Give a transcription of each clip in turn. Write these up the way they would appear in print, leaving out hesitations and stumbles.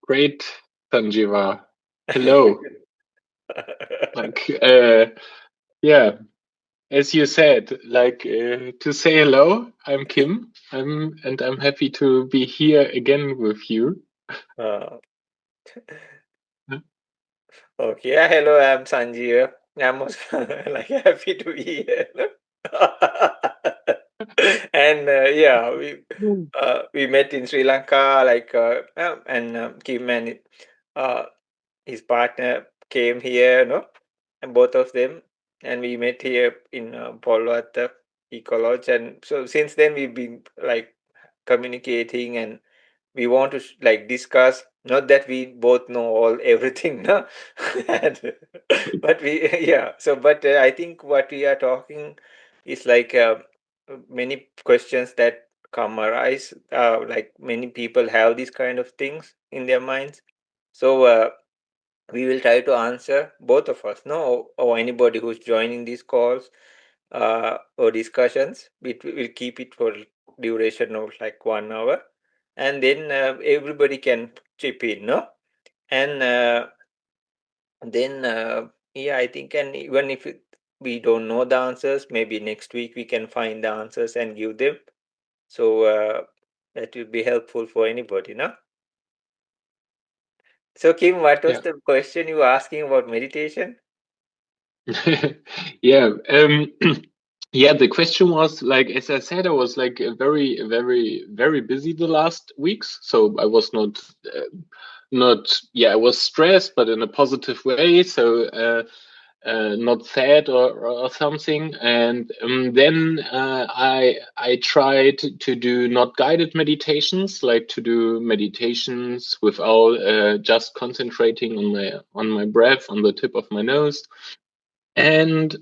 Great, Sanjiva. Hello. Like, yeah, as you said, to say hello, I'm Kim. I'm happy to be here again with you. Uh, okay, hello, I'm Sanjeev. I'm also like happy to be here. And we met in Sri Lanka, and Kim and uh, his partner came here, no, and both of them, and we met here in Polwata Eco Lodge, and so since then we've been like communicating and we want to like discuss, not that we both know all everything, no. And, but we I think what we are talking is many questions that come arise, like many people have these kind of things in their minds. So we will try to answer, both of us, no, or anybody who's joining these calls or discussions. We'll keep it for duration of like 1 hour, and then everybody can chip in, no. And then I think, and even if we don't know the answers, maybe next week we can find the answers and give them. So that will be helpful for anybody, no. So Kim, what was Yeah. the question you were asking about meditation? Yeah. Yeah, the question was like, as I said, I was like very, very, very busy the last weeks. So I was I was stressed, but in a positive way. So, not sad or something. And then I tried to do not guided meditations, like to do meditations without just concentrating on my breath, on the tip of my nose. And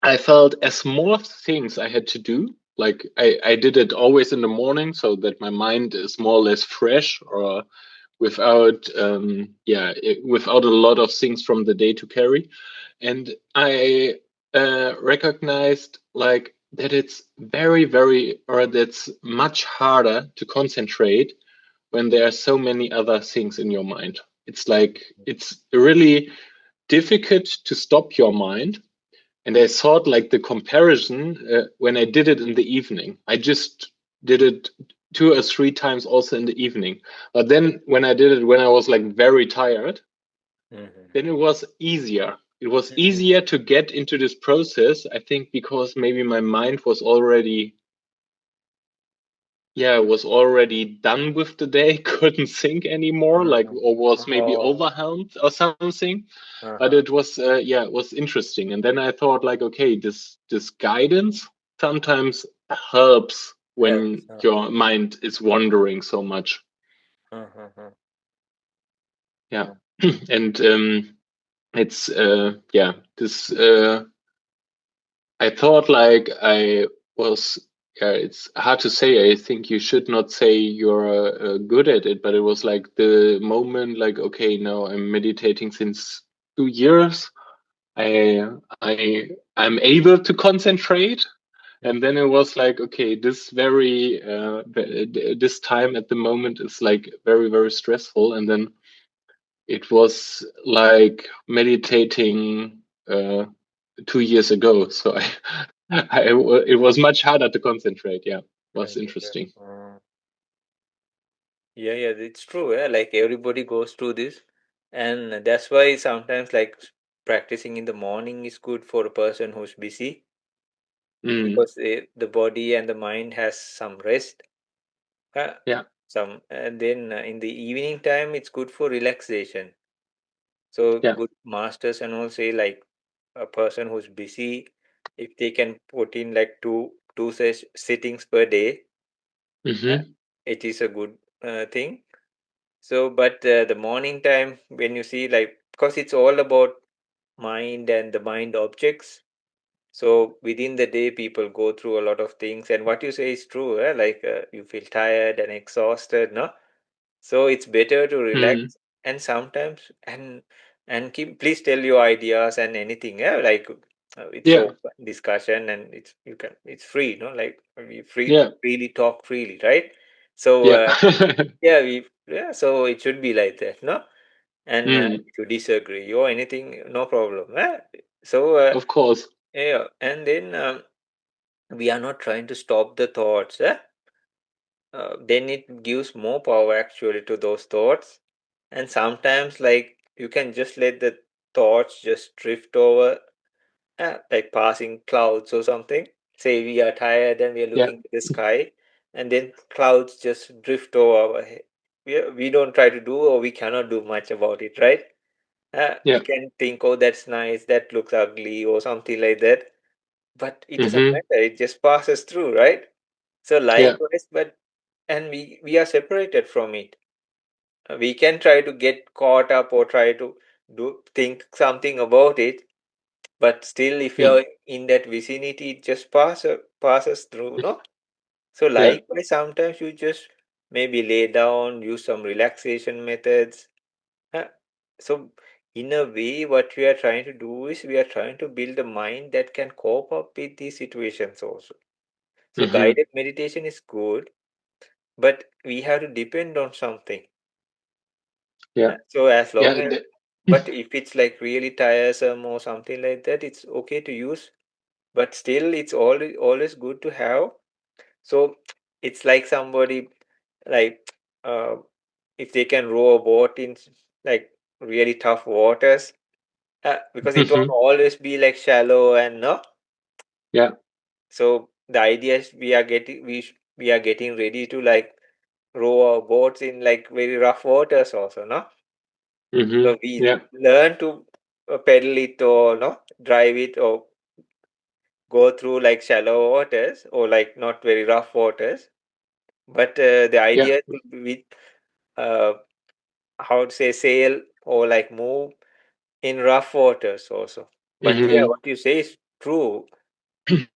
I felt as more things I had to do. Like I did it always in the morning so that my mind is more or less fresh or without without a lot of things from the day to carry. And I recognized like that it's that's much harder to concentrate when there are so many other things in your mind. It's like it's really difficult to stop your mind. And I thought like the comparison when I did it in the evening, I just did it 2 or 3 times also in the evening. But then when I did it when I was like very tired, Mhm. then it was easier. It was Mhm. easier to get into this process, I think, because maybe my mind was already done with the day, couldn't think anymore, like, Mhm. or was maybe Oh, overwhelmed or something. But uh-huh. it was, it was interesting. And then I thought, like, okay, this guidance sometimes helps when Helps. Uh-huh. your mind is wandering so much. Uh-huh. Yeah. Uh-huh. And it's, this, I thought like I was, yeah, it's hard to say. I think you should not say you're good at it, but it was like the moment, like, okay, now I'm meditating since 2 years. I, I'm able to concentrate. And then it was like, okay, this time at the moment is like very, very stressful. And then it was like meditating, 2 years ago. So it was much harder to concentrate. Yeah, it was Concentrate. interesting. Yeah, it's true. Yeah, like everybody goes through this, and that's why sometimes like practicing in the morning is good for a person who's busy, Mm, because the body and the mind has some rest. Uh, yeah, and then in the evening time, it's good for relaxation. So yeah. good masters and all say like a person who's busy, if they can put in like two sittings per day, uh, Hmm. it is a good thing. So, but the morning time, when you see like, because it's all about mind and the mind objects. So within the day, people go through a lot of things, and what you say is true. You feel tired and exhausted, no? So it's better to Mm, relax, and sometimes please tell your ideas and anything. Yeah, it's yeah, open discussion, and it's free, no? Like we yeah, freely talk freely, right? So yeah. yeah, Yeah, so it should be like that, no? And Mm, if you disagree or anything, no problem. So of course. yeah, and then we are not trying to stop the thoughts. Then it gives more power actually to those thoughts. And sometimes, like, you can just let the thoughts just drift over, like passing clouds or something. Say we are tired and we are Yeah. looking at the sky, and then clouds just drift over our head. We don't try to do, or we cannot do much about it, right? We Yeah. can think, oh, that's nice, that looks ugly, or something like that. But it doesn't Mm-hmm. matter, it just passes through, right? So Yeah. likewise, but and we are separated from it. We can try to get caught up or try to do think something about it, but still if Yeah. you're in that vicinity, it just passes through, no? So Yeah. likewise, sometimes you just maybe lay down, use some relaxation methods. Uh, So in a way, what we are trying to do is we are trying to build a mind that can cope up with these situations also. So Mm-hmm. guided meditation is good, but we have to depend on something. Yeah. So as Yeah. long as, but if it's like really tiresome or something like that, it's okay to use. But still, it's always good to have. So it's like somebody like uh, if they can row a boat in like really tough waters, because it won't Mm-hmm. always be like shallow and no. Yeah. So the idea is we are getting ready to like row our boats in like very rough waters also, no. Mm-hmm. So we Yeah. learn to pedal it or no drive it or go through like shallow waters or like not very rough waters. But the Yeah. idea to be uh, how to say sail or like move in rough waters also. But yeah, Mm-hmm. what you say is true.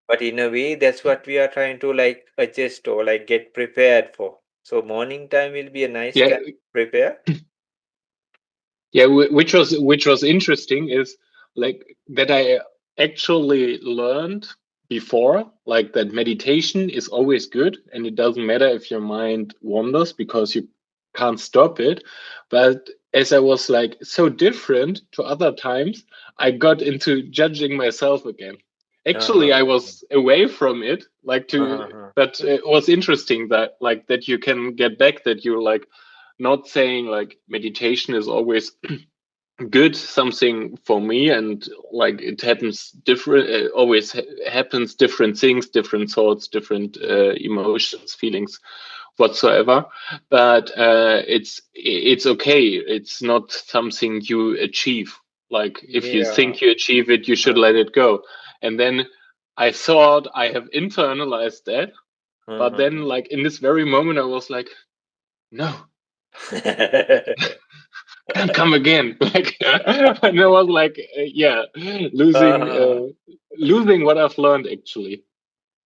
But in a way, that's what we are trying to like adjust or like get prepared for. So morning time will be a nice Yeah. time to prepare. Yeah. Which was interesting is like that I actually learned before, like that meditation is always good, and it doesn't matter if your mind wanders because you can't stop it. But as I was like so different to other times, I got into judging myself again. Actually, Uh-huh. I was away from it, like to, Uh-huh. but it was interesting that like that you can get back, that you're like not saying like meditation is always good, something for me, and like it happens different, always happens different things, different thoughts, different emotions, feelings, whatsoever. But it's okay, it's not something you achieve. Like if you Yeah. think you achieve it, you should let Uh-huh. it go. And then I thought I have internalized that, but then Uh-huh. like in this very moment I was like, no, can't come again. Like, and I was like, yeah, losing, Uh-huh. losing what I've learned actually.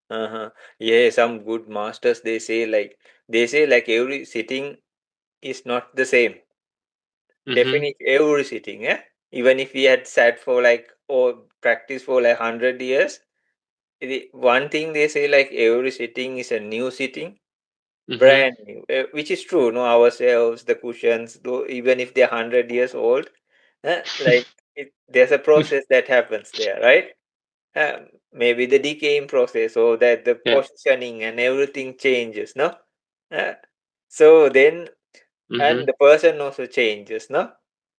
Uh-huh. Yeah, some good masters they say like every sitting is not the same. Hmm. Definitely every sitting, yeah. Even if we had sat for like or practiced for like 100 years, one thing they say like every sitting is a new sitting, Hmm. brand new, which is true. No, ourselves, the cushions, though, even if they're 100 years old, like there's a process that happens there, right? Maybe the decaying process or that the Yeah. positioning and everything changes, no? Uh, so then, and Hmm. the person also changes, no?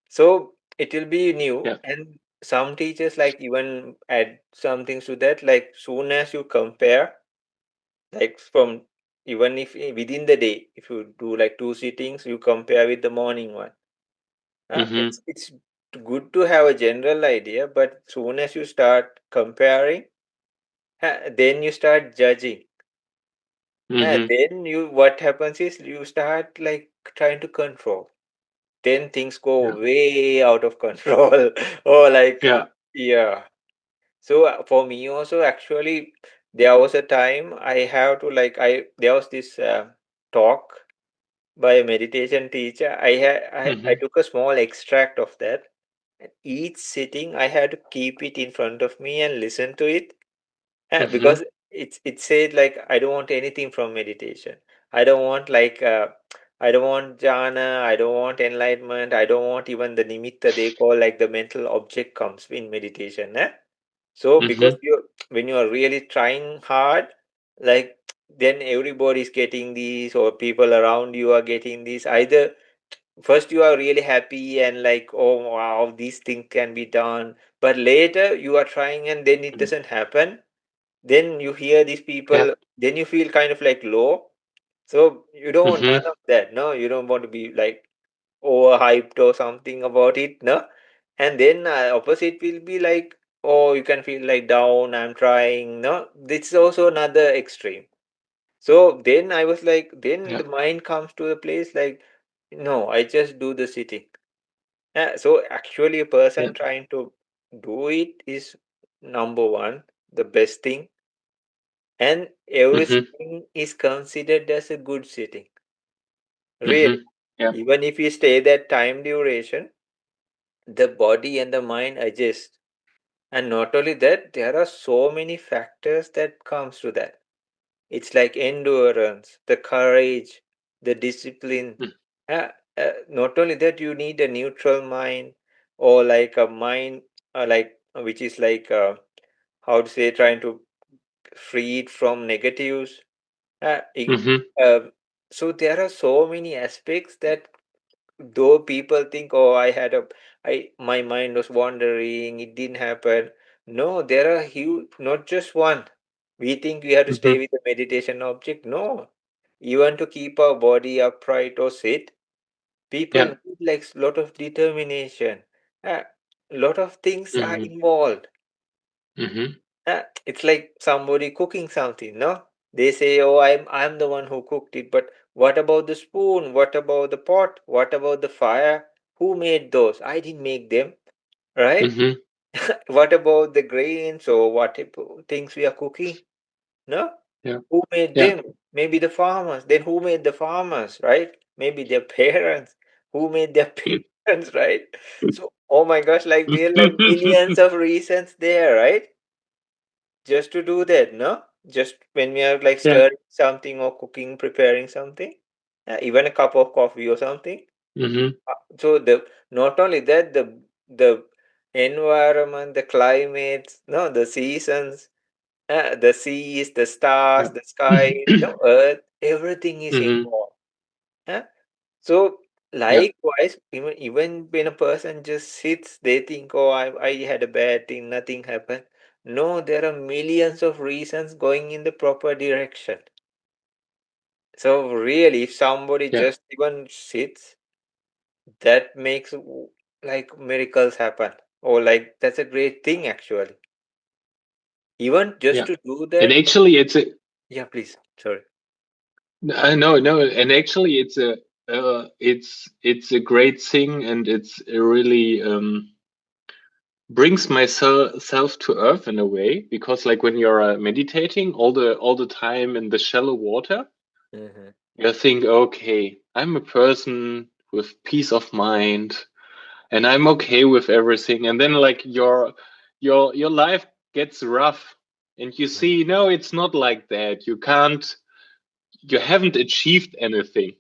So it will be new, Yeah. and some teachers like even add some things to that, like soon as you compare, like from even if within the day, if you do like two sittings, you compare with the morning one. Hmm. It's good to have a general idea, but soon as you start comparing, then you start judging. Hmm. Then you what happens is you start like trying to control. Then things go Yeah. way out of control. Or like Yeah. yeah. So for me also actually there was a time I have to like I there was this talk by a meditation teacher. I Hmm. took a small extract of that. Each sitting I had to keep it in front of me and listen to it. Hmm. Because it said like I don't want anything from meditation. I don't want like I don't want jhana, I don't want enlightenment, I don't want even the nimitta they call like the mental object comes in meditation. Eh? So because Mhm. you when you are really trying hard, like then everybody is getting these or people around you are getting this. Either first you are really happy and like, oh wow, these things can be done, but later you are trying and then it doesn't happen. Then you hear these Yeah. people, then you feel kind of like low. So you don't want none Mhm. of that. No, you don't want to be like overhyped or something about it. No, and then opposite will be like, oh, you can feel like down. I'm trying. No, this is also another extreme. So then I was like, then Yeah. the mind comes to the place like, no, I just do the sitting. So actually, a Yeah. person trying to do it is number one, the best thing, and every Mhm. sitting is considered as a good sitting. Really, Mhm. Yeah. even if you stay that time duration, the body and the mind adjust. And not only that, there are so many factors that comes to that. It's like endurance, the courage, the discipline. Mm. Not only that, you need a neutral mind or like a mind, which is like how to say, trying to free it from negatives. Uh, it, Mhm. uh, so there are so many aspects that though people think, oh, my mind was wandering, it didn't happen. No, there are huge, not just one. We think we have to stay Mhm. with the meditation object. No, even to keep our body upright or sit, people Yeah. need like lot of determination. A lot of things are Mhm. involved. Mhm. It's like somebody cooking something, no? They say, "Oh, I'm the one who cooked it." But what about the spoon? What about the pot? What about the fire? Who made those? I didn't make them, right? Mhm. What about the grains or things we are cooking? No? Yeah. Who made Yeah. them? Maybe the farmers. Then who made the farmers, right? Maybe their parents. Who made their parents, right? So, oh my gosh, like there are like millions of reasons there, right? Just to do that, no? Just when we are like Yeah. stirring something or cooking, preparing something, even a cup of coffee or something. Mhm. So the not only that, the environment, the climates, no, the seasons, the seas, the stars, Yeah. the sky, the earth, everything is Mhm. involved. uh. So Yeah. likewise, even when a person just sits, they think, "Oh, I had a bad thing, nothing happened." No, there are millions of reasons going in the proper direction. So really, if somebody Yeah. just even sits, that makes like miracles happen. Or like that's a great thing actually. Even just Yeah. to do And that. actually, it's a Yeah, please. Sorry. no, no, and actually, it's a great thing, and it's a really brings myself to earth in a way, because like when you're meditating all the time in the shallow water, Mm-hmm. you think, okay, I'm a person with peace of mind, and I'm okay with everything, and then like your life gets rough, and you see, no, it's not like that. You haven't achieved anything.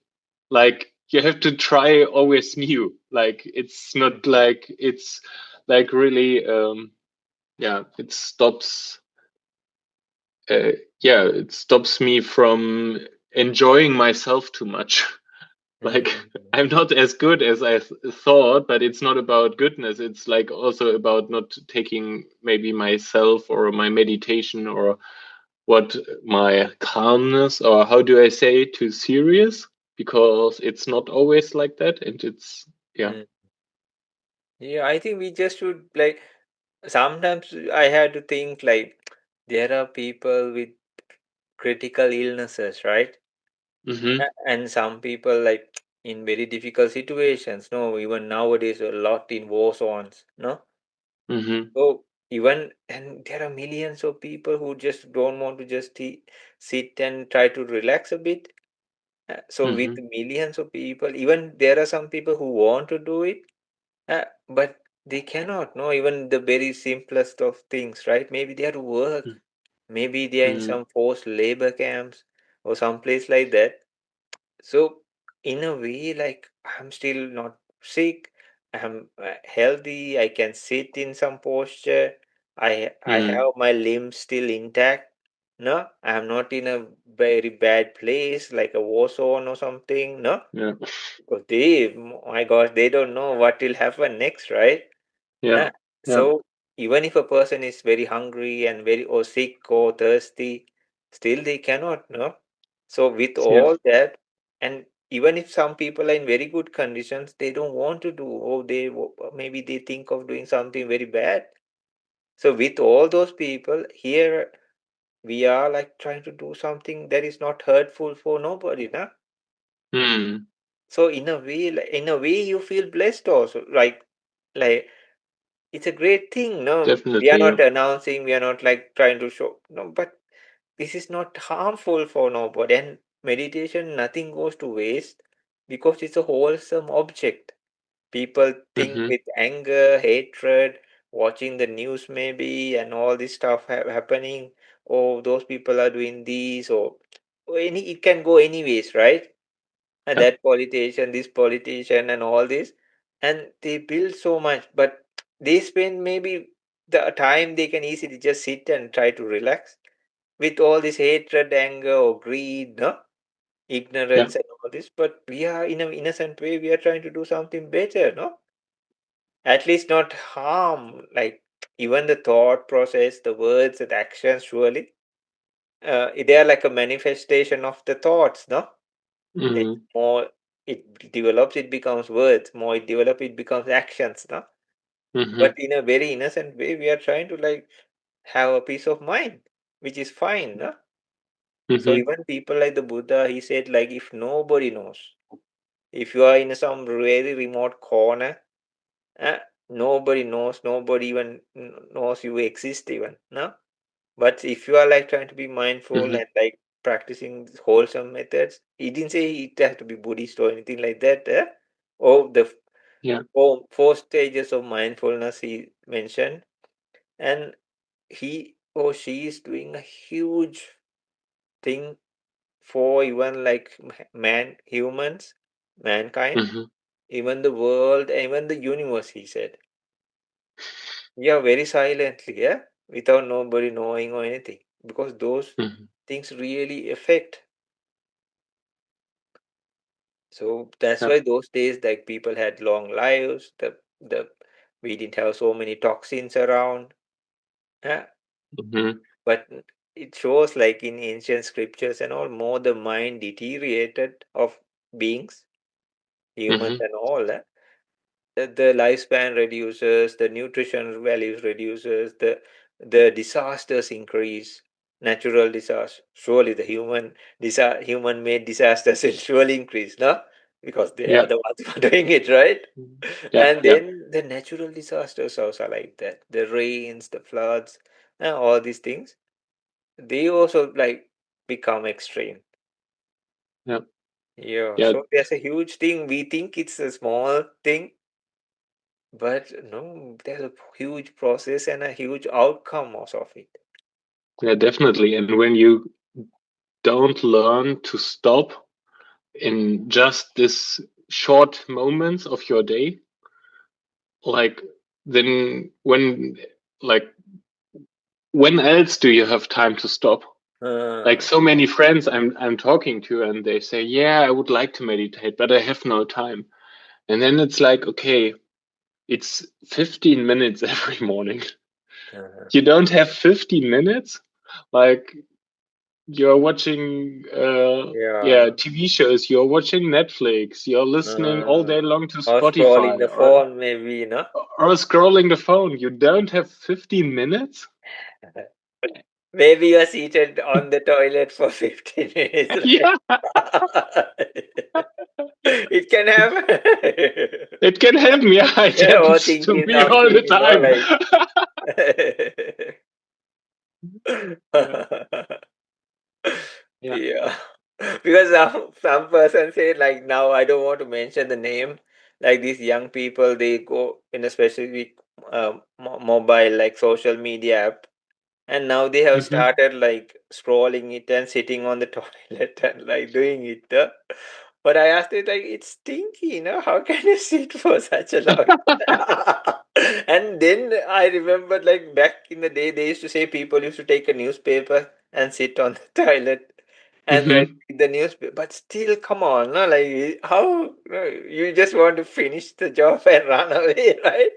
Like you have to try always new. Like it's not like it's like really yeah, it stops uh, yeah, it stops me from enjoying myself too much. Like Mm-hmm. I'm not as good as I thought, but it's not about goodness. It's like also about not taking maybe myself or my meditation or what my calmness, or how do I say, too serious, because it's not always like that, and it's yeah. Mm. Yeah, I think we just should like sometimes I had to think like there are people with critical illnesses, right? Mhm. And some people like in very difficult situations. No, even nowadays a lot in war zones. No, Mhm. so even and there are millions of people who just don't want to just sit and try to relax a bit. So with Mhm. millions of people, even there are some people who want to do it, but they cannot. No, even the very simplest of things, right? Maybe they have to work. Maybe they are in Mhm. some forced labor camps or some place like that. So in a way, like I'm still not sick. I'm healthy. I can sit in some posture. I Mm. have my limbs still intact. No, I'm not in a very bad place like a war zone or something. No, Yeah. because they, my gosh, they don't know what will happen next, right? Yeah. Uh, Yeah. so even if a person is very hungry and very or sick or thirsty, still they cannot, no? So with Yeah. all that, and even if some people are in very good conditions, they don't want to do, or maybe they think of doing something very bad. So with all those people here, we are like trying to do something that is not hurtful for nobody, na? Mm. So in a way, you feel blessed also, like it's a great thing. No, we are Definitely. Yeah. not announcing, we are not like trying to show. No, but this is not harmful for nobody. And meditation, nothing goes to waste because it's a wholesome object. People think Mm-hmm. with anger, hatred, watching the news maybe, and all this stuff happening. Oh, those people are doing this, or any. It can go anyways, right? And Yeah. that politician, this politician, and all this, and they build so much, but they spend maybe the time they can easily just sit and try to relax with all this hatred, anger, or greed, no? Yeah. Ignorance, and all this. But we are in an innocent way. We are trying to do something better, no? At least not harm, like even the thought process, the words, and actions. Surely, they are like a manifestation of the thoughts, no? Then Mm-hmm. more it develops, it becomes words. More it develops, it becomes actions. No, Mm-hmm. but in a very innocent way, we are trying to like have a peace of mind, which is fine. No? So Mm-hmm. even people like the Buddha, he said like if nobody knows, if you are in some very remote corner, uh, nobody knows, nobody even knows you exist even. No, but if you are like trying to be mindful Mm-hmm. and like practicing wholesome methods, he didn't say it has to be Buddhist or anything like that. Or the Yeah. four stages of mindfulness he mentioned, and he or she is doing a huge thing for even like humans, mankind, Mm-hmm. even the world, even the universe. He said, yeah, very silently, yeah, without nobody knowing or anything, because those Mm-hmm. things really affect. So that's Yeah. why those days like people had long lives. The we didn't have so many toxins around. Yeah. Mm-hmm. But it shows like in ancient scriptures and all, more the mind deteriorated of beings, humans Mm-hmm. and all. The lifespan reduces, the nutrition values reduces, the disasters increase, natural disasters. Surely the human made disasters will surely increase, no? Because they are Yeah. the ones who are doing it, right? Yeah. And Yeah. then the natural disasters also like that. The rains, the floods, and all these things, they also like become extreme. Yeah. Yeah. Yeah. So there's a huge thing. We think it's a small thing, but no, there's a huge process and a huge outcome also of it. Yeah. Definitely. And when you don't learn to stop in just this short moments of your day, like then like when else do you have time to stop? Like Uh, so many friends I'm talking to, and they say, "Yeah, I would like to meditate, but I have no time." And then it's like, okay, it's 15 minutes every morning. uh, You don't have 15 minutes? Like you're watching yeah. TV shows, you're watching Netflix, you're listening all Uh, day long to or scrolling Spotify the or phone, maybe, no? scrolling the phone. You don't have 15 minutes? Maybe you're seated on the toilet for 15 minutes, right? Yeah, It can happen. it can happen. Yeah, it Or happens to thinking me all something, the you know, time. like. Yeah, yeah. Yeah, because some person said like now I don't want to mention the name. Like these young people, they go in a specific mobile like social media app, and now they have Hmm. started like scrolling it and sitting on the toilet and like doing it. But I asked it like, it's stinky, how can you sit for such a long And then I remembered like back in the day, they used to say people used to take a newspaper and sit on the toilet and read Mm-hmm. the newspaper. But still, come on, no? Like how you just want to finish the job and run away, right?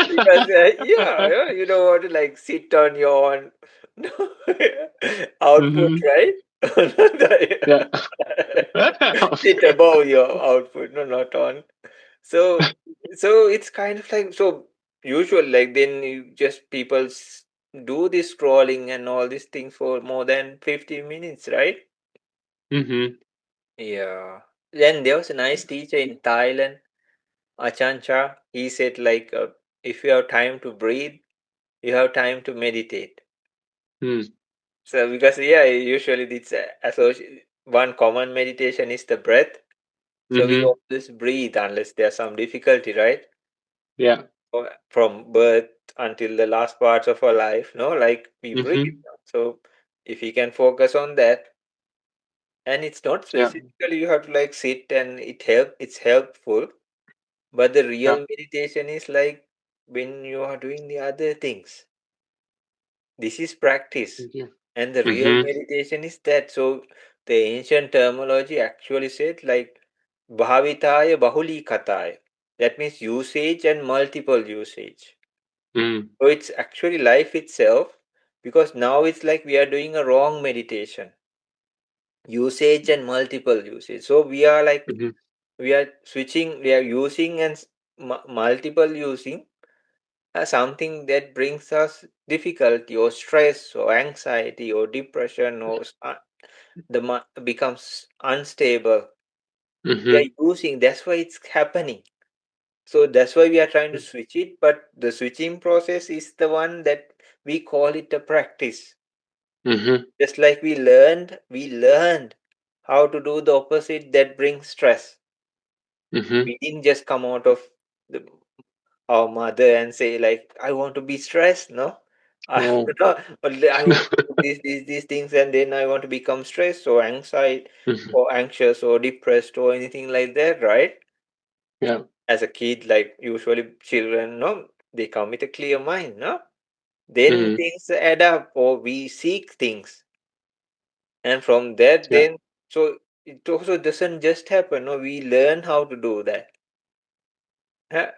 Because you don't want to like sit on your own output, Mm-hmm. right? Yeah. Sit above your output, no, not on. So, so it's kind of like so usual. Like then you just people do this scrolling and all these things for more than 50 minutes, right? Mm-hmm. Yeah. Then there was a nice teacher in Thailand, Achancha. He said like, if you have time to breathe, you have time to meditate. So because usually it's one common meditation is the breath. So we Mm-hmm. always breathe unless there's some difficulty, right? Yeah. From birth until the last parts of our life, no, like we breathe. Mm-hmm. So if you can focus on that, and it's not Yeah. specifically you have to like sit and it's helpful, but the Yeah. real meditation is like when you are doing the other things. This is practice. Yeah. And the real Mm-hmm. meditation is that. So the ancient terminology actually said like bhavitaya bahuli kataya. That means usage and multiple usage. Mm. So it's actually life itself because now it's like we are doing a wrong meditation. Usage and multiple usage. So we are like Mm-hmm. we are switching, we are using and multiple using something that brings us difficulty or stress or anxiety or depression or becomes unstable. We Mm-hmm. are using, that's why it's happening. So that's why we are trying to switch it, but the switching process is the one that we call it a practice. Mm-hmm. Just like we learned how to do the opposite that brings stress. Mm-hmm. We didn't just come out of the our mother and say like I want to be stressed, no. I No. I want to do these things and then I want to become stressed or anxiety Mm-hmm. or anxious or depressed or anything like that, right? Yeah. As a kid, like usually children, no, they come with a clear mind, no. Then Mm-hmm. things add up or we seek things, and from that Yeah. then, so it also doesn't just happen, no, we learn how to do that. Huh?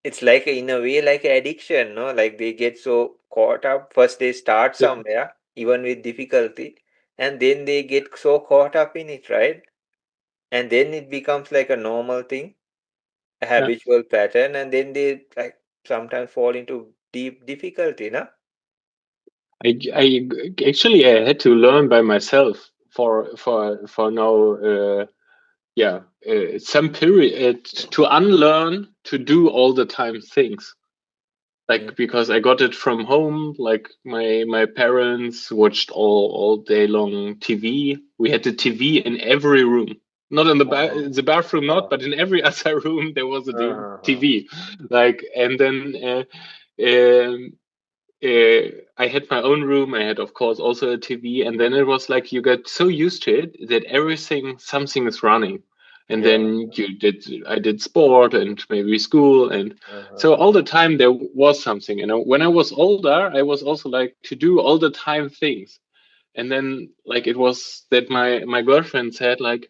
It's like in a way like addiction, no? Like they get so caught up. First they start Yeah. somewhere, even with difficulty, and then they get so caught up in it, right? And then it becomes like a normal thing, a Yeah. habitual pattern, and then they like sometimes fall into deep difficulty, no? I actually I had to learn by myself for now. Yeah, some period to unlearn to do all the time things. Mm. Like because I got it from home. Like my parents watched all day long TV. We had the TV in every room. Not in Uh-huh. the bathroom, not, Uh-huh. but in every other room there was a Uh-huh. TV. Like and then um, I had my own room. I had, of course, also a TV, and then it was like you get so used to it that something is running, and Yeah. then I did sport and maybe school, and so Uh-huh. all the time there was something. You know, when I was older, I was also like to do all the time things, and then like it was that my girlfriend said like,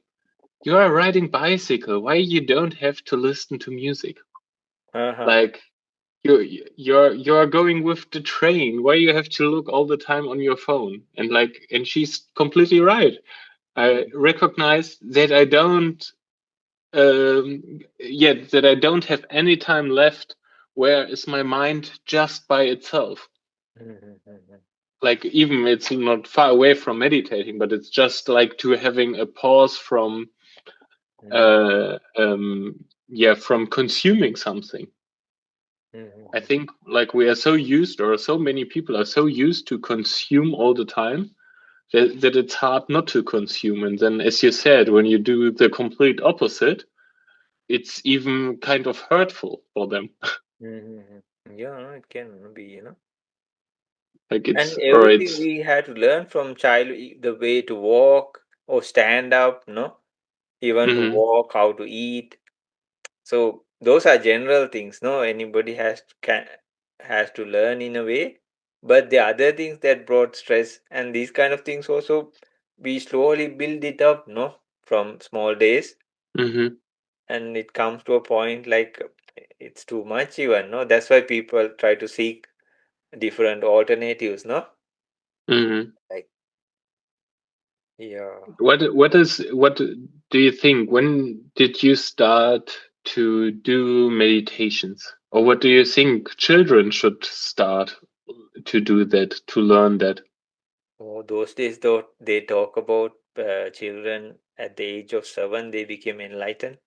"You are riding bicycle. Why you don't have to listen to music?" Uh-huh. Like you're going with the train. Why you have to look all the time on your phone? And like, and she's completely right. I recognize that I don't yet that I don't have any time left where is my mind just by itself. Mhm. Like even it's not far away from meditating, but it's just like to having a pause from Mhm. uh yeah, from consuming something. I Mhm. think like we are so used, or so many people are so used to consume all the time that it's hard not to consume. And then, as you said, when you do the complete opposite, it's even kind of hurtful for them. Mhm. Yeah, no, it can be, Like And or everything it's, we had to learn from child, the way to walk or stand up, no? even to walk, how to eat. So those are general things. No, anybody has to learn in a way. But the other things that brought stress and these kind of things also, we slowly build it up, no, from small days, and it comes to a point like it's too much even. No, that's why people try to seek different alternatives. No, like yeah. What do you think? When did you start to do meditations? Or what do you think children should start to do that, to learn that? Oh, those days though they talk about children at the age of 7 they became enlightened.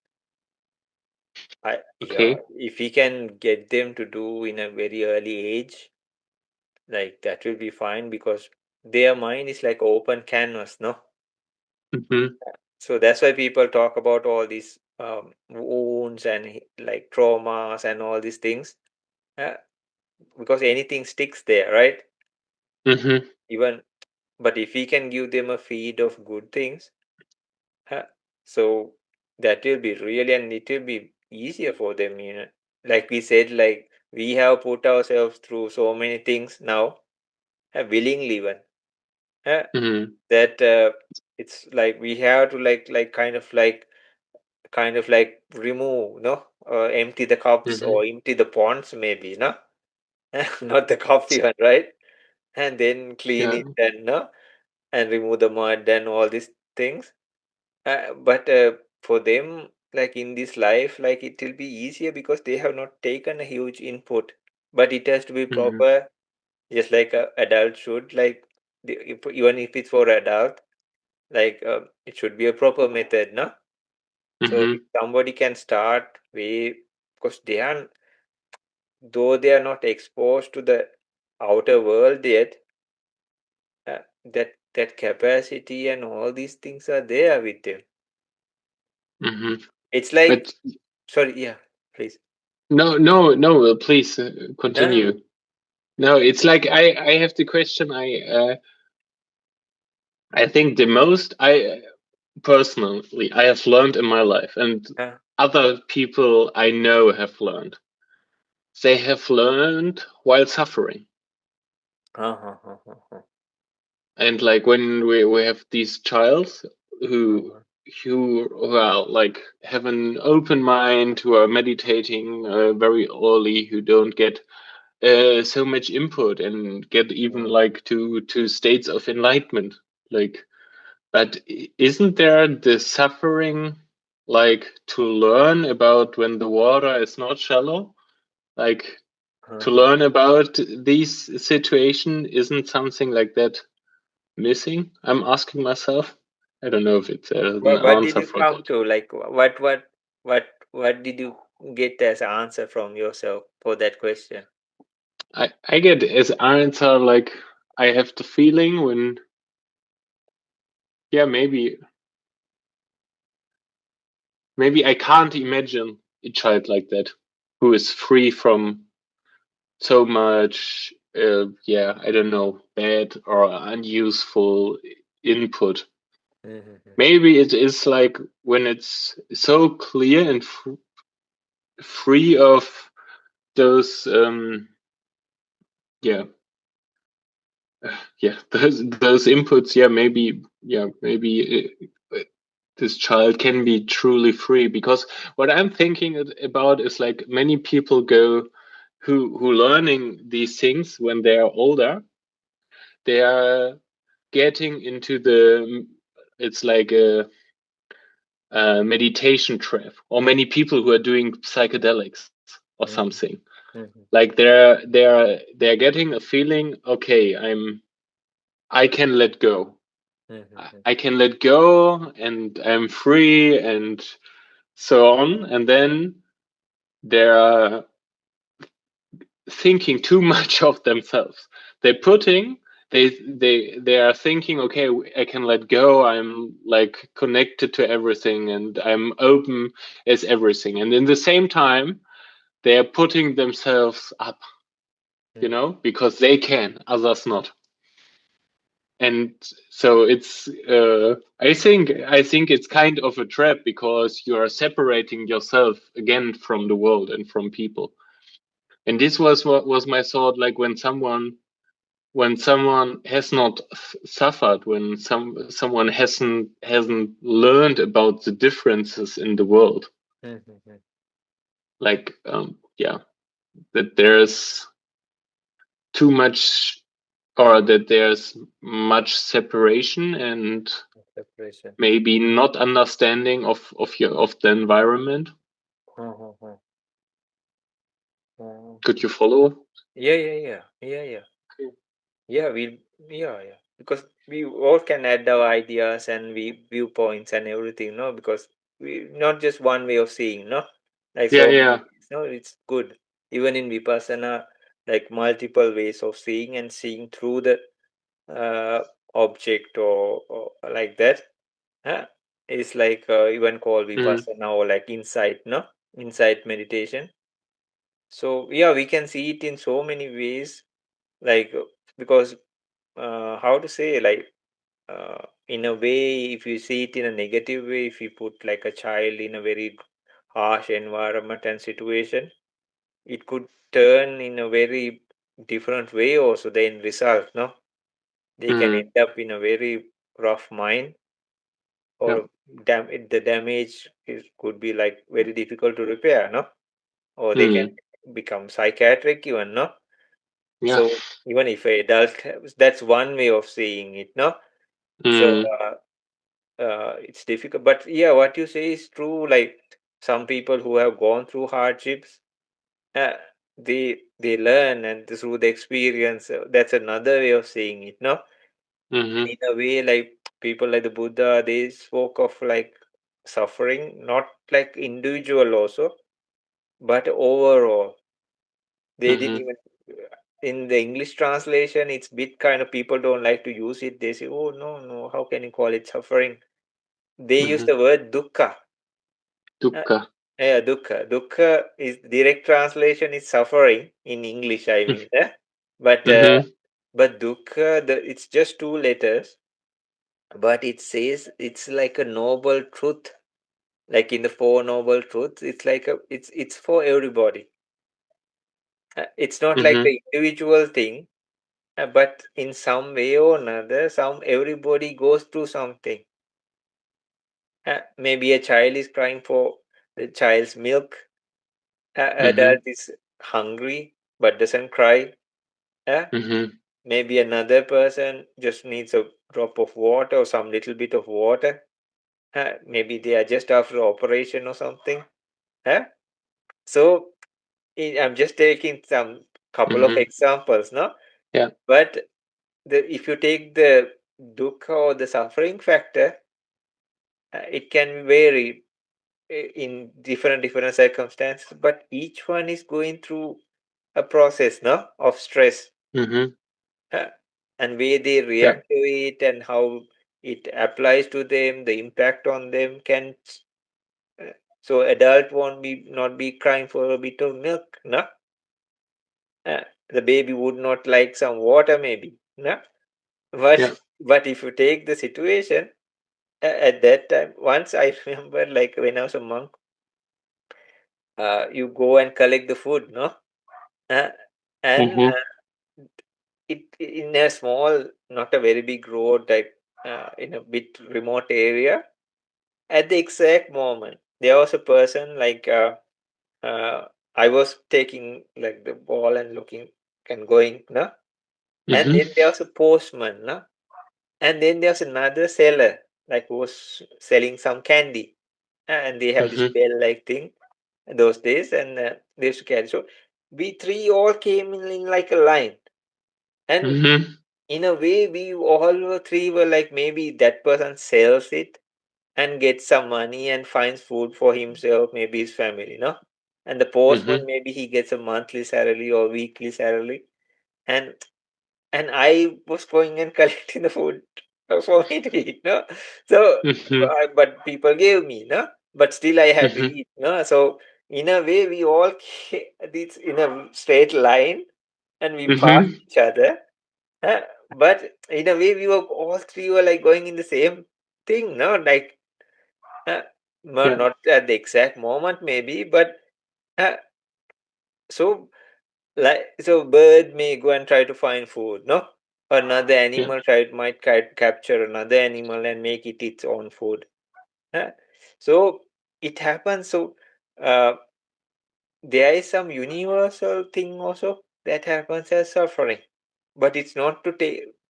Yeah, Okay. if we can get them to do in a very early age, like that will be fine because their mind is like open canvas, no? So that's why people talk about all these wounds and like traumas and all these things, uh, because anything sticks there, right? Even, but if we can give them a feed of good things, so that will be really, and it will be easier for them, you know. Like we said, like we have put ourselves through so many things now, willingly even. That it's like we have to kind of like remove, no, empty the cups or empty the ponds, maybe, no, not the cup even, right? And then clean Yeah. it and no, and remove the mud and all these things. But for them, like in this life, like it will be easier because they have not taken a huge input, but it has to be proper, just like a adult should. Like even if it's for adult, like it should be a proper method, no? So if somebody can start way, because they are, though they are not exposed to the outer world yet, that capacity and all these things are there with them. It's like, But sorry, yeah, please. no, please No, continue. No, it's like I have the question. I think the most I personally I have learned in my life, and no, other people I know have learned. They have learned while suffering. And like when we have these child who who are like have an open mind, who are meditating very early, who don't get so much input and get even like to states of enlightenment, like, but isn't there the suffering, like to learn about when the water is not shallow, like to learn about these situation, isn't something like that missing? I'm asking myself. I don't know if it's an what did answer you for come that. to? Like, what did you get as answer from yourself for that question? I get as answer like I have the feeling when, yeah, maybe I can't imagine a child like that who is free from so much, yeah, I don't know, bad or unuseful input. Maybe it is like when it's so clear and free of those, yeah, yeah, those inputs. Yeah, maybe this child can be truly free, because what I'm thinking about is like many people go who learning these things when they are older, they are getting into the, it's like a meditation trap, or many people who are doing psychedelics or something, like they're getting a feeling, okay, I can let go. I can let go and I'm free and so on. And then they're thinking too much of themselves. They're putting they are thinking, okay, I can let go. I'm like connected to everything and I'm open as everything. And in the same time, they are putting themselves up, because they can, others not. and so it's I think it's kind of a trap, because you are separating yourself again from the world and from people. And this was what was my thought, like when someone has not suffered, when someone hasn't learned about the differences in the world, Mm-hmm. like yeah, that there's too much, or that there's much separation, and Separation. maybe not understanding of the environment. Uh-huh. Uh, Could you follow? yeah. Yeah, yeah. Because we all can add our ideas and we viewpoints and everything, no? Because we not just one way of seeing, no? Like Yeah, so many yeah. ways, no? It's good. Even in Vipassana, like multiple ways of seeing and seeing through the uh, object or like that. Huh? It's like even called Mm, Vipassana or like insight, no? Insight meditation. So yeah, we can see it in so many ways, like because how to say, like in a way, if you see it in a negative way, if you put like a child in a very harsh environment and situation, it could turn in a very different way also. The end result, no, they can mm, end up in a very rough mind, yeah. or the damage could be like very difficult to repair, no, or they can Mm, become psychiatric even, no. yeah. So even if a adult, that's one way of seeing it, no. So Mm, it's difficult, but yeah, what you say is true. Like some people who have gone through hardships, uh, they learn, and through the experience, that's another way of seeing it, no. mm-hmm, In a way, like people like the Buddha, they spoke of like suffering, not like individual also, but overall. They didn't mm-hmm, even, in the English translation, it's bit kind of, people don't like to use it. They say, oh no, how can you call it suffering? They use mm-hmm. the word dukkha. Uh, Dukkha. yeah, dukkha. Dukkha is direct translation is suffering in English, I mean. But Mm-hmm, dukkha, it's just two letters, but it says it's like a noble truth. Like in the Four Noble Truths, it's like it's for everybody. It's not like mm-hmm, the individual thing, but in some way or another, everybody goes through something. Maybe a child is crying for the child's milk. mm-hmm, Adult is hungry but doesn't cry. Uh, mm-hmm, Maybe another person just needs a drop of water or some little bit of water. Maybe they are just after operation or something. Uh, so I'm just taking some couple of mm-hmm. examples, no? Yeah. But if you take the dukkha or the suffering factor, it can vary in different circumstances, but each one is going through a process, no, of stress. Mm-hmm. uh, and way they Yeah. react to it and how it applies to them, the impact on them can uh, so adult won't be not be crying for a bit of milk, no. The baby would not like some water maybe, no. but Yeah. if you take the situation, at that time, once I remember, like when I was a monk, you go and collect the food, no. uh, and Mm-hmm, it in a small, not a very big road, like in a bit remote area, at the exact moment there was a person, like I was taking like the ball and looking and going, no. And mm-hmm, then there was a postman, no. And then there's another seller, like who was selling some candy. And they have this mm-hmm, bell like thing those days, and they used to carry. So we three all came in like a line, and mm-hmm, in a way we all three were like, maybe that person sells it and gets some money and finds food for himself, maybe his family, no. And the postman, mm-hmm, maybe he gets a monthly salary or weekly salary, and I was going and collecting the food for me to eat, no. So mm-hmm, but people gave me, no, but still I had to mm-hmm, eat, no. So in a way we all this in a straight line, and we passed mm-hmm, each other. But in a way, we were all three were like going in the same thing, no? Like, uh, well, Yeah. not at the exact moment, maybe, but uh, so so bird may go and try to find food, no? Another Yeah. animal might capture another animal and make it its own food. Uh, so it happens. So uh, there is some universal thing also that happens as suffering, but it's not to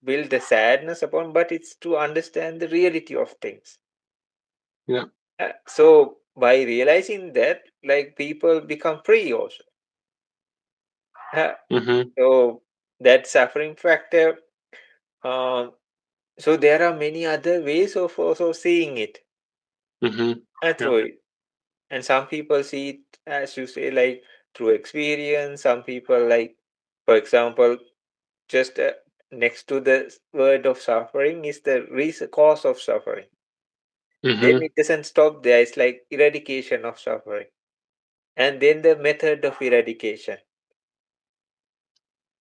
build the sadness upon, but it's to understand the reality of things. Yeah. So by realizing that, like people become free also. Uh, Mm-hmm. so that suffering factor. Um, so there are many other ways of also seeing it Mm-hmm. Yeah. through it. And some people see it, as you say, like through experience. Some people, like, for example, just next to the word of suffering is the reason, cause of suffering. Then Mm-hmm. it doesn't stop there. It's like eradication of suffering, and then the method of eradication.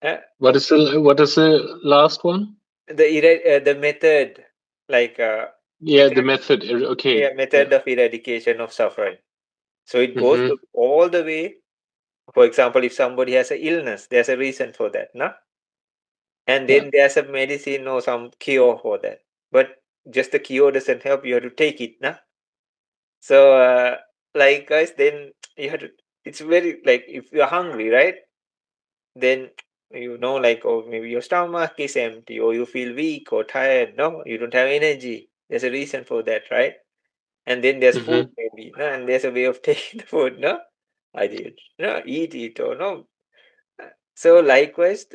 Uh, What is the last one? the method, like Yeah, the method. Okay. Yeah. method of eradication of suffering. So it goes Mm-hmm. to all the way. For example, if somebody has an illness, there's a reason for that, no? And Yeah. then there's a medicine or some cure for that. But just the cure doesn't help. You have to take it, no? So, like guys, then you have to. It's very like if you're hungry, right? Then like, oh, maybe your stomach is empty, or you feel weak or tired. No, you don't have energy. There's a reason for that, right? And then there's food, Mm-hmm. maybe, no? And there's a way of taking the food, no? I did, no, eat it or no. So likewise,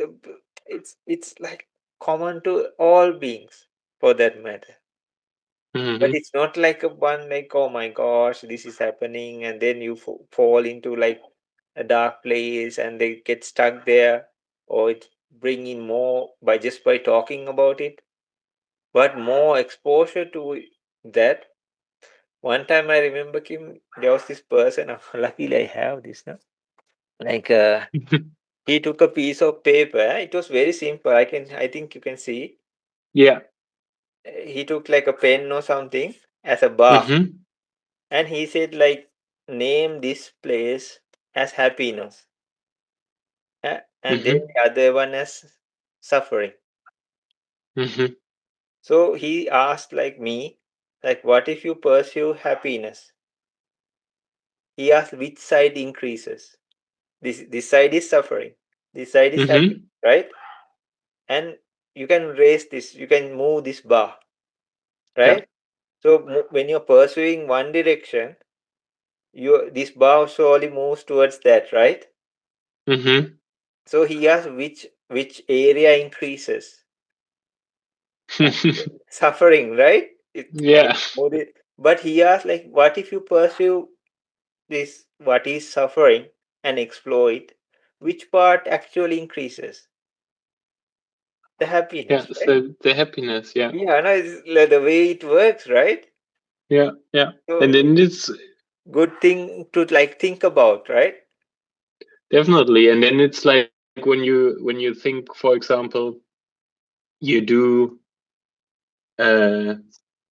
it's like common to all beings, for that matter. But Mm-hmm. it's not like a one like, oh my gosh, this is happening, and then you fall into like a dark place and they get stuck there, or it bring in more by just by talking about it, but more exposure to that. One time I remember, Kim, there was this person. Luckily, I have this now. Like, he took a piece of paper. It was very simple. I think you can see. Yeah. He took like a pen or something as a bar, Mm-hmm. and he said like, name this place as happiness, and then Mm-hmm. the other one as suffering. Mm-hmm. So he asked like me, like, what if you pursue happiness? He asked which side increases. This side is suffering. This side is happy, Mm-hmm. right? And you can raise this. You can move this bar, Yeah. right? So when you're pursuing one direction, this bar slowly moves towards that, right? Mm-hmm. So he asked which area increases. Uh, Suffering, right? Yeah. But he asked like, what if you pursue this, what is suffering, and explore it? Which part actually increases? The Yeah. happiness, right? So the happiness. Yeah. Yeah, no, it's like the way it works, right? Yeah. Yeah. And So then it's good thing to like think about, right? definitely, and then it's like when you think, for example, you do uh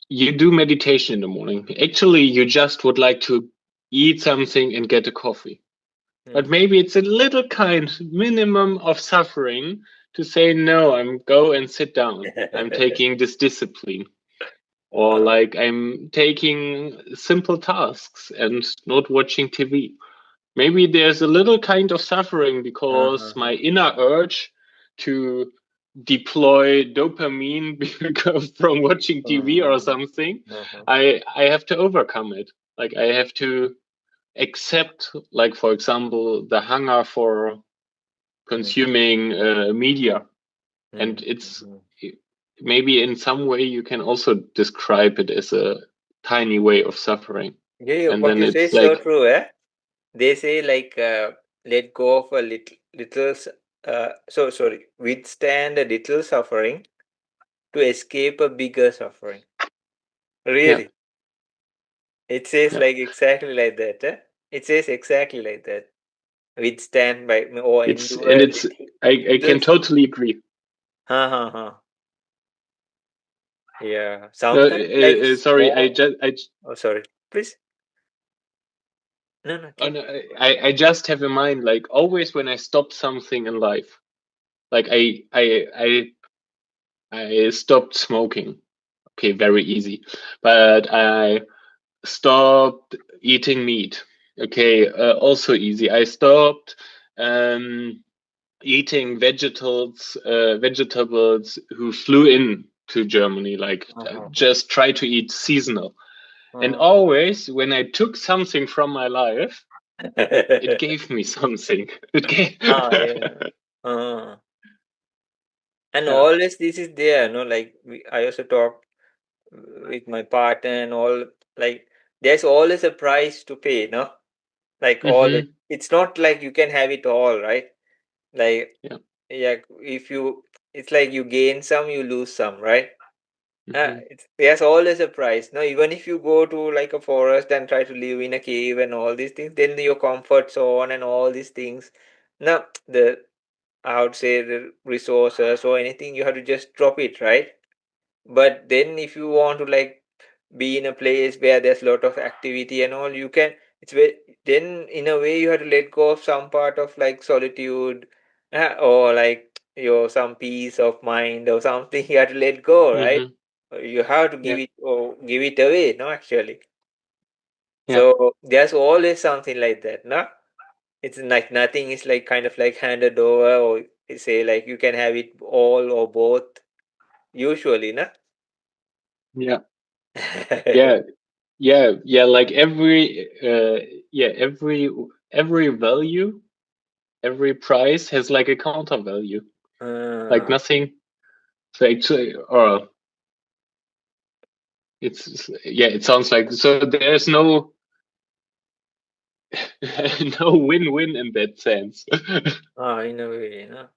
you do meditation in the morning. Actually, you just would like to eat something and get a coffee. But Hmm. maybe it's a little kind minimum of suffering to say no, I'm go and sit down. I'm taking this discipline. Or like I'm taking simple tasks and not watching TV. Maybe there's a little kind of suffering because my Uh-huh. inner urge to deploy dopamine from watching TV or Uh-huh. something, Uh-huh. I have to overcome it. Like I have to accept, like for example, the hunger for consuming media, and it's Mm-hmm. maybe in some way you can also describe it as a tiny way of suffering, Yeah, yeah, and what then you say it's is so like true, eh? They say like, let go of a so sorry, withstand a little suffering to escape a bigger suffering. yeah, Really, it says yeah. like exactly like that. Eh? It says exactly like that. Withstand by or It's endure and a it's little, I can little. totally agree. Yeah, No, sometimes like sorry, small. Oh, sorry. Please. No, no, oh, keep. no, I just have in mind, like always when I stop something in life, like I stopped smoking. Okay, very easy, but I stopped eating meat. Okay, also easy. I stopped um, eating vegetables who flew in to Germany. Like just try to eat seasonal. And always when I took something from my life, it gave me something. It gave. Yeah. Uh, and Yeah. always this is there, no? Like I also talk with my partner and all. Like there's always a price to pay, no? Like all it. Mm-hmm. It's not like you can have it all, right? Like Yeah. yeah, if you, it's like you gain some, you lose some, right? Mm-hmm. There's always a price. No, even if you go to like a forest and try to live in a cave and all these things, then your comfort zone and all these things. Now, the I would say the resources or anything, you have to just drop it, right? But then if you want to like be in a place where there's a lot of activity and all, you can. It's very, then in a way you have to let go of some part of like solitude, or like your some peace of mind or something. You have to let go, right? Mm-hmm. You have to give Yeah. it or give it away, no, actually. Yeah. So there's always something like that, no? It's like nothing is like kind of like handed over, or say like you can have it all or both, usually, no? Yeah. Yeah. Yeah. Yeah. Like every value, every price has like a counter value. Like uh, nothing. So actually, or it's yeah. It sounds like so. There's no no win-win in that sense. in a way, no?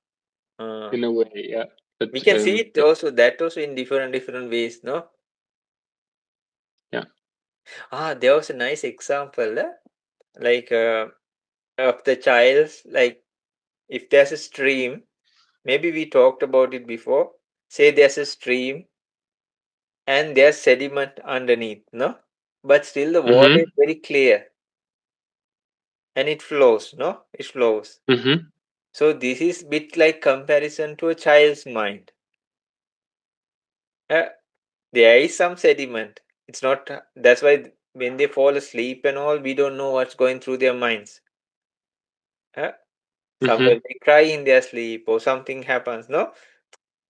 Uh, In a way, yeah. we But can see it yeah. also, that also in different ways, no? Yeah. There was a nice example, like of the child's, like if there's a stream, maybe we talked about it before. Say there's a stream and there's sediment underneath, no? But still the water is Mm-hmm. very clear and it flows, no? It flows. Mm-hmm. So this is bit like comparison to a child's mind. Uh, there is some sediment. It's not, that's why when they fall asleep and all, we don't know what's going through their minds. Uh, Mm-hmm. sometimes they cry in their sleep or something happens, no?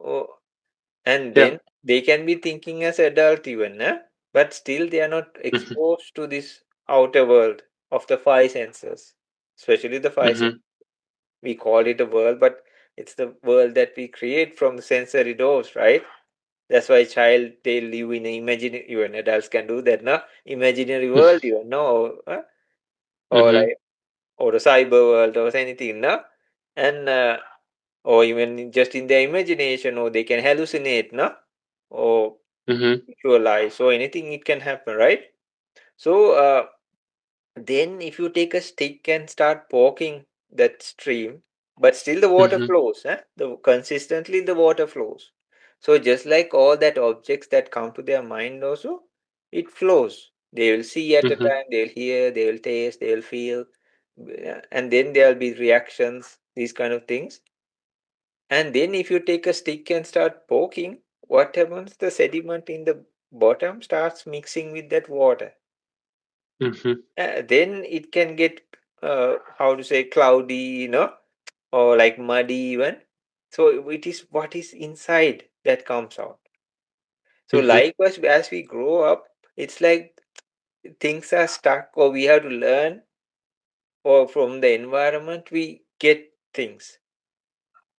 Oh, and Yeah. then they can be thinking as adult even, but still they are not Mm-hmm. exposed to this outer world of the five senses, especially the five senses. Mm-hmm. We call it a world, but it's the world that we create from the sensory doors, right? That's why child they live in an imaginary, even adults can do that, no? Imaginary world, you know, or Mm-hmm. like or a cyber world or anything, no? And or even just in their imagination, or they can hallucinate, no? Or Mm-hmm. visualize, so anything it can happen, right? So then if you take a stick and start poking that stream, but still the water Mm-hmm. flows, the consistently the water flows. So just like all that objects that come to their mind also, it flows. They will see at a Mm-hmm. time, they'll hear, they will taste, they will feel, and then there'll be reactions, these kind of things. And then if you take a stick and start poking, what happens? The sediment in the bottom starts mixing with that water. Mm-hmm. Then it can get how to say cloudy, or like muddy even. So it is what is inside that comes out. So Mm-hmm. likewise, as we grow up, it's like things are stuck, or we have to learn, or from the environment we get things.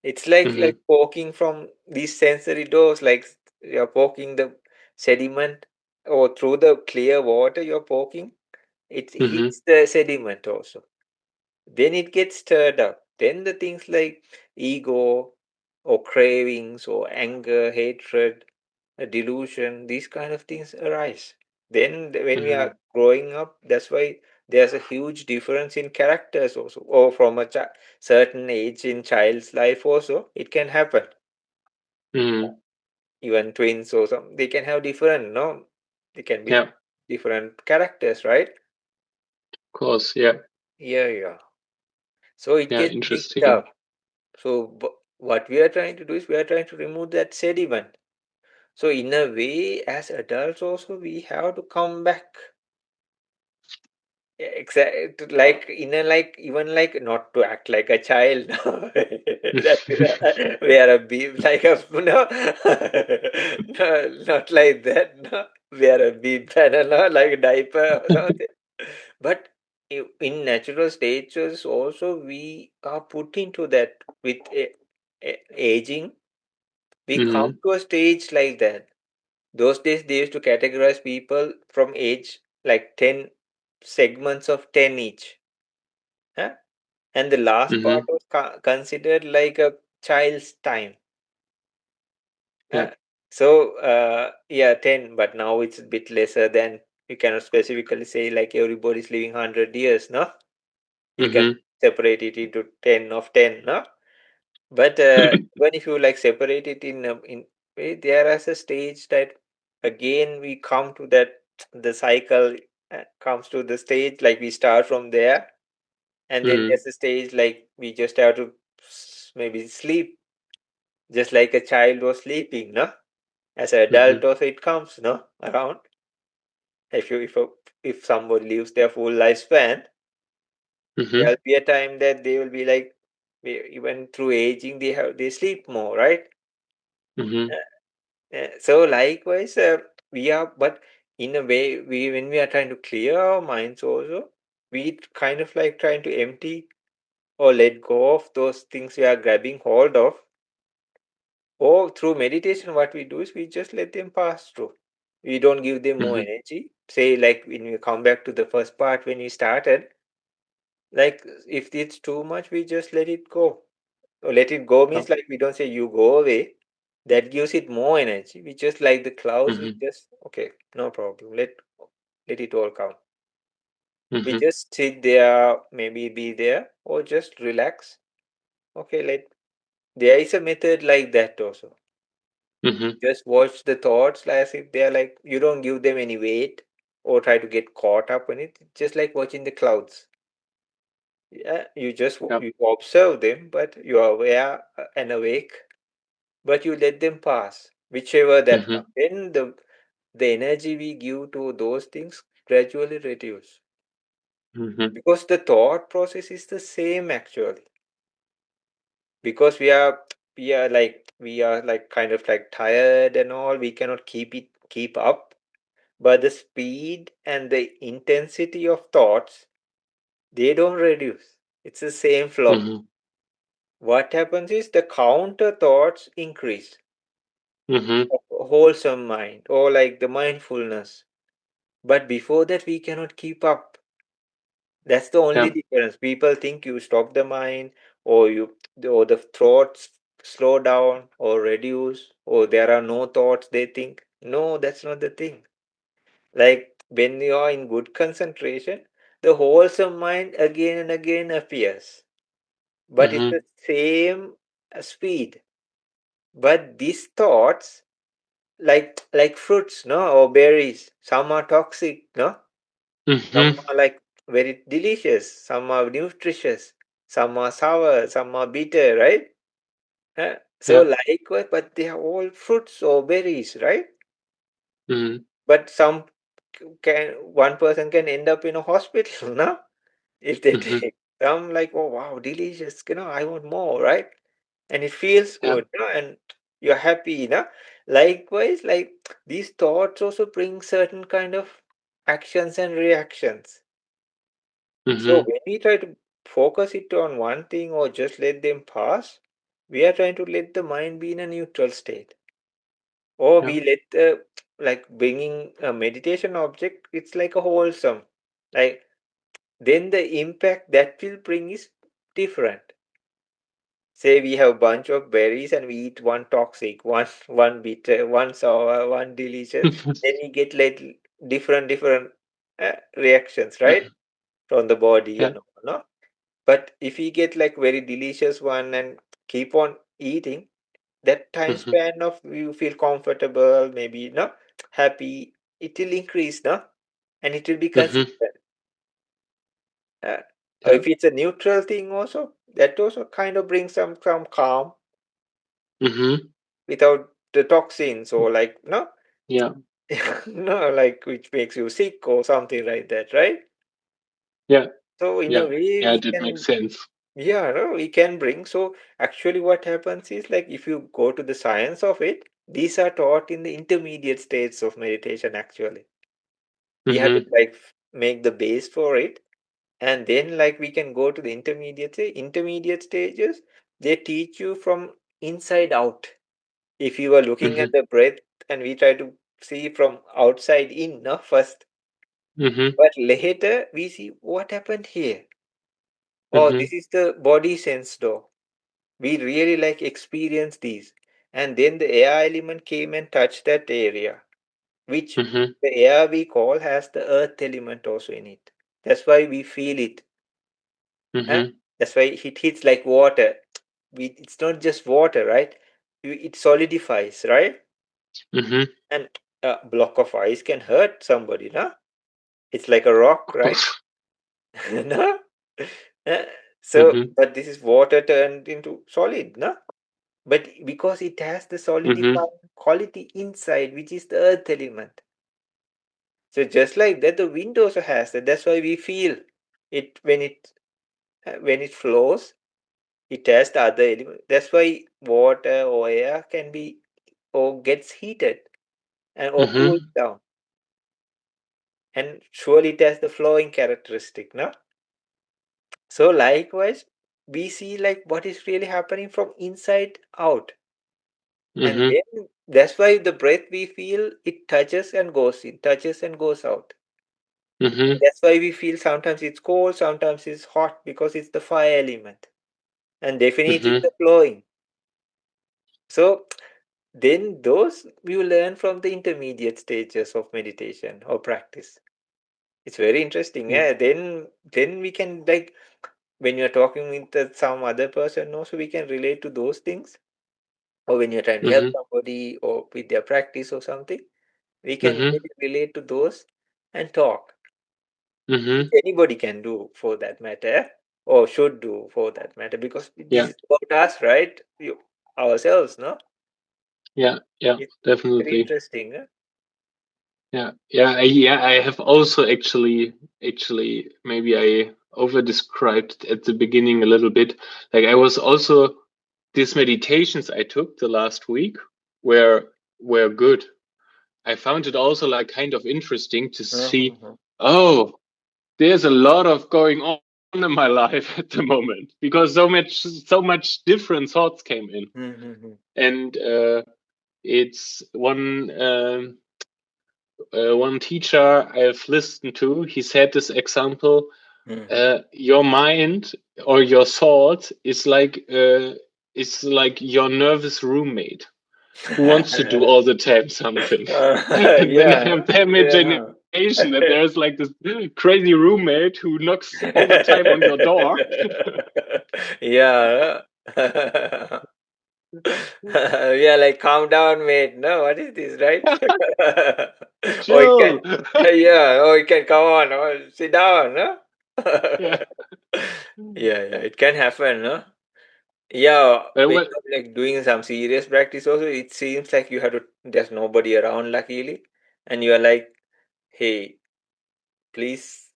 It's like Mm-hmm. poking from these sensory doors, like you're poking the sediment, or through the clear water you're poking, it Mm-hmm. hits the sediment also. Then it gets stirred up. Then the things like ego, or cravings, or anger, hatred, a delusion, these kind of things arise. Then when we Mm-hmm. are growing up, that's why there's a huge difference in characters also, or from a certain age in child's life also, it can happen. Mm-hmm. Even twins or some, they can have different, no, they can be Yeah. different characters, right? Of course. Yeah. Yeah, yeah. So it Yeah. gets mixed Interesting. up. So what we are trying to do is we are trying to remove that sediment. So in a way, as adults also, we have to come back. Exactly, like in a, like, even like not to act like a child. That wear a beam like a, no, no, not like that. No, wear a beam panel, no, like a diaper or something. But in natural stages also we are put into that with aging. We come Mm-hmm. to a stage like that. Those days they used to categorize people from age like 10 segments of 10 each. Huh? And the last part Mm-hmm. was considered like a child's time. Yeah. Huh? So, yeah, 10, but now it's a bit lesser than, you cannot specifically say like everybody's living 100 years, no? You can Mm-hmm. separate it into 10 of 10, no? But even if you like separate it in way, there is a stage that again we come to that, the cycle comes to the stage like we start from there, and then Mm-hmm. there's a stage like we just have to maybe sleep, just like a child was sleeping, no? As an Mm-hmm. adult also it comes, no, around. If somebody lives their full lifespan, Mm-hmm. there'll be a time that they will be like, even through aging they sleep more, right? Mm-hmm. So likewise, we are, but in a way, we when we are trying to clear our minds also, we kind of like trying to empty or let go of those things we are grabbing hold of. Or through meditation, what we do is we just let them pass through. We don't give them more Mm-hmm. energy. Say like when we come back to the first part when we started, like if it's too much, we just let it go. Or let it go Yeah. means like we don't say you go away. That gives it more energy. We just like the clouds, we Mm-hmm. just okay, no problem. Let it all come. We Mm-hmm. just sit there, maybe be there, or just relax. Okay, there is a method like that also. Mm-hmm. Just watch the thoughts as if they're like, you don't give them any weight or try to get caught up in it. Just like watching the clouds. Yeah, you just Yeah. you observe them, but you are aware and awake, but you let them pass, whichever that Mm-hmm. comes. Then the energy we give to those things gradually reduce, Mm-hmm. because the thought process is the same actually. Because we are like kind of like tired and all, we cannot keep up. But the speed and the intensity of thoughts, they don't reduce. It's the same flow. Mm-hmm. What happens is the counter thoughts increase Mm-hmm. of a wholesome mind or like the mindfulness. But before that, we cannot keep up. That's the only Yeah. difference. People think you stop the mind, or the thoughts slow down or reduce, or there are no thoughts. They think no, that's not the thing. Like when you are in good concentration, the wholesome mind again and again appears, but it's Mm-hmm. the same speed. But these thoughts, like fruits, no, or berries, some are toxic, no, some Mm-hmm. are like very delicious, some are nutritious, some are sour, some are bitter, right? So Yeah. likewise, but they are all fruits or berries, right? Mm-hmm. But one person can end up in a hospital, no? If they Mm-hmm. take some, like, oh wow, delicious, I want more, right? And it feels Yeah. good, and you're happy, likewise, like these thoughts also bring certain kind of actions and reactions. So Mm-hmm. when we try to focus it on one thing or just let them pass, we are trying to let the mind be in a neutral state. Or Yeah. we let like bringing a meditation object, it's like a wholesome, like then the impact that will bring is different. Say we have a bunch of berries and we eat one toxic, one bitter, one sour, one delicious, then we get like different reactions, right, from the body Yeah. and all, no? But if we get like very delicious one and keep on eating, that time span of you feel comfortable, maybe no happy, it will increase, no, and it will be Mhm. consistent. Uh, or Yeah. if it's a neutral thing, also that also kind of brings some calm Mhm. without the toxins or like no, Yeah. no, like which makes you sick or something like that, right? Yeah. So in a Yeah. way Yeah. we That makes can, sense. yeah, no, we can bring. So actually, what happens is like if you go to the science of it, these are taught in the intermediate states of meditation. Actually, we have to Mhm. like make the base for it, and then like we can go to the intermediate stages. They teach you from inside out. If you are looking at Mhm. the breath, and we try to see from outside in, no, first, Mhm. but later we see what happened here. Oh, Mhm. this is the body sense door. We really like experience these. And then the air element came and touched that area, which Mhm. the air we call has the earth element also in it. That's why we feel it. Huh? Mhm. That's why it hits like water. It's not just water, right? It solidifies, right? Mhm. And a block of ice can hurt somebody, no? It's like a rock, Of right? course. No? Uh, So, Mhm. but this is water turned into solid, no? But because it has the Mhm. solidifying quality inside, which is the earth element. So just like that, the wind also has that. That's why we feel it when it flows. It has the other element. That's why water or air can be or gets heated and or cooled Mhm. down. And surely it has the flowing characteristic, no? So likewise, we see like what is really happening from inside out. And Mhm. then that's why the breath we feel it touches and goes in, touches and goes out. And Mhm. that's why we feel sometimes it's cold, sometimes it's hot because it's the fire element. And definitely Mhm. the flowing. So then those you learn from the intermediate stages of meditation or practice. It's very interesting. Yeah. Yeah. Then we can like when you're talking with some other person also we can relate to those things. Or when you're trying to help Mhm. somebody or with their practice or something, we can Mhm. really relate to those and talk, which Mhm. anybody can do for that matter, or should do for that matter, because this Yeah. is about us, right? Ourselves, no? Yeah. Yeah. It's very Definitely. interesting. Huh? Yeah. Yeah. I have also actually maybe I over described at the beginning a little bit. Like I was also these meditations I took the last week were were good. I found it also like kind of interesting to see, Mhm, oh, there's a lot of going on in my life at the moment because so much different thoughts came in. mhm, And it's one teacher I've listened to, he said this example, mhm, your mind or your thought is like your nervous roommate who wants to do mhm. all the time something. And then I Yeah, have the yeah. imagination that there's like this crazy roommate who knocks all the time on your door. Yeah. Yeah, like calm down, mate. No, what is this, right? Or it can, Chill. yeah, or it can come on, or sit down, no? Yeah. Yeah, yeah, it can happen, no? Yeah, when What? you're like doing some serious practice also, it seems like you have to, there's nobody around, luckily, and you are like, hey, please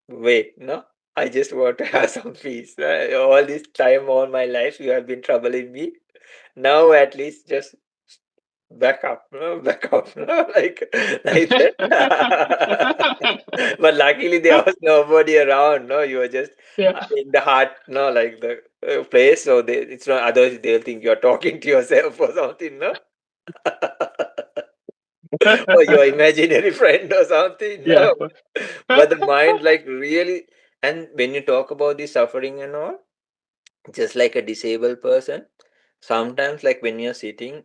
wait, no? I just want to have some peace. All this time, all my life, you have been troubling me. Now, at least, just back up, no? Back up, no? Like that. But luckily, there was nobody around, no? You were just Yeah. in the heart, no? Like the place, so it's not, otherwise, they'll think you're talking to yourself or something, no? Or your imaginary friend or something, Yeah. no? But the mind, like, really, and when you talk about the suffering and all, just like a disabled person, sometimes, like, when you're sitting,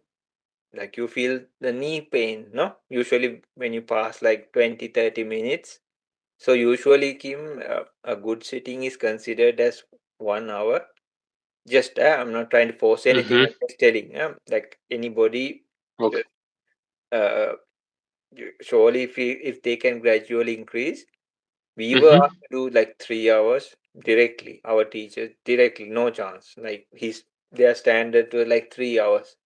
like, you feel the knee pain, no? Usually, when you pass like 20-30 minutes. So, usually, Kim, a good sitting is considered as 1 hour. Just I'm not trying to force anything. Mhm. I'm just telling, like anybody, Okay. just, uh, surely if they can gradually increase, we were Mhm. asked to do like 3 hours directly. Our teachers directly, no chance. Like their standard was like 3 hours.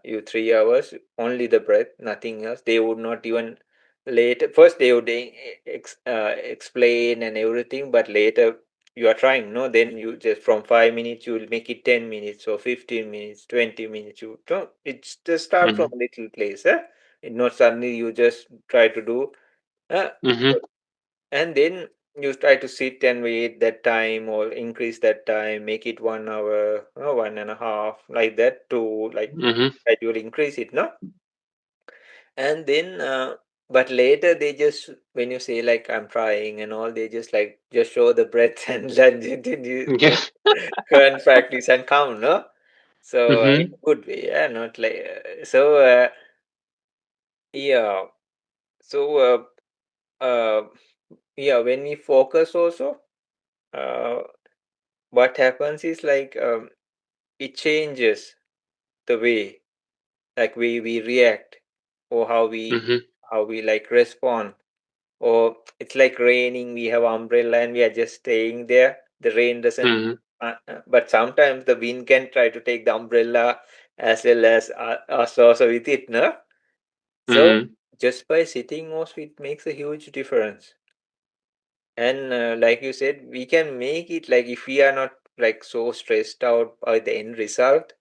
You 3 hours, only the breath, nothing else. They would not even later. First, they would explain and everything, but later you are trying, no? Then you just from 5 minutes you will make it 10 minutes or 15 minutes, 20 minutes. You don't. It's just start from Mhm. a little place, eh? It not suddenly you just try to do, uh, Mhm. and then you try to sit and wait that time or increase that time, make it 1 hour, 1.5, like that to like Mhm. gradually increase it, no? And then but later they just when you say like I'm trying and all, they just like just show the breath and then you Yeah. can practice and count, no? So in Mhm. a good way, yeah, not like yeah. So yeah, when we focus also, uh, what happens is like it changes the way like we react, or Mhm. how we like respond. Or it's like raining, we have umbrella and we are just staying there. The rain doesn't, Mhm. but sometimes the wind can try to take the umbrella as well as us also with it, no? So Mhm. just by sitting also, it makes a huge difference. And like you said, we can make it like if we are not like so stressed out by the end result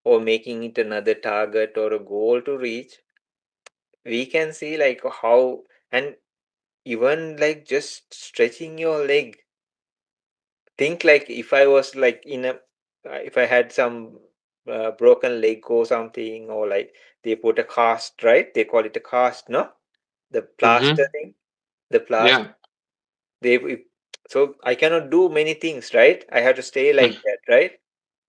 or making it another target or a goal to reach, we can see like how, and even like just stretching your leg. Think like if I was like in a if I had some broken leg or something, or like they put a cast, right? They call it a cast, no? The plaster Mhm. thing, the plaster. Yeah. So I cannot do many things, right? I have to stay Mm. like that, right?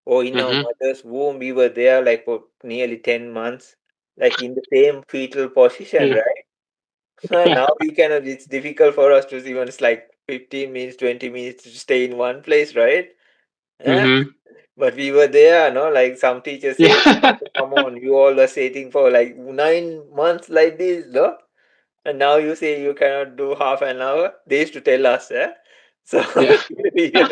Or in our Mhm. mother's womb, we were there like for nearly 10 months, like in the same fetal position, Yeah. right? Now we cannot. It's difficult for us to even. It's like 15 minutes, 20 minutes to stay in one place, right? Eh? Mhm. But we were there, no? Like some teachers say, Yeah. "Come on, you all were sitting for like 9 months like this, no?" And now you say you cannot do half an hour. They used to tell us, eh? So Yeah. yeah,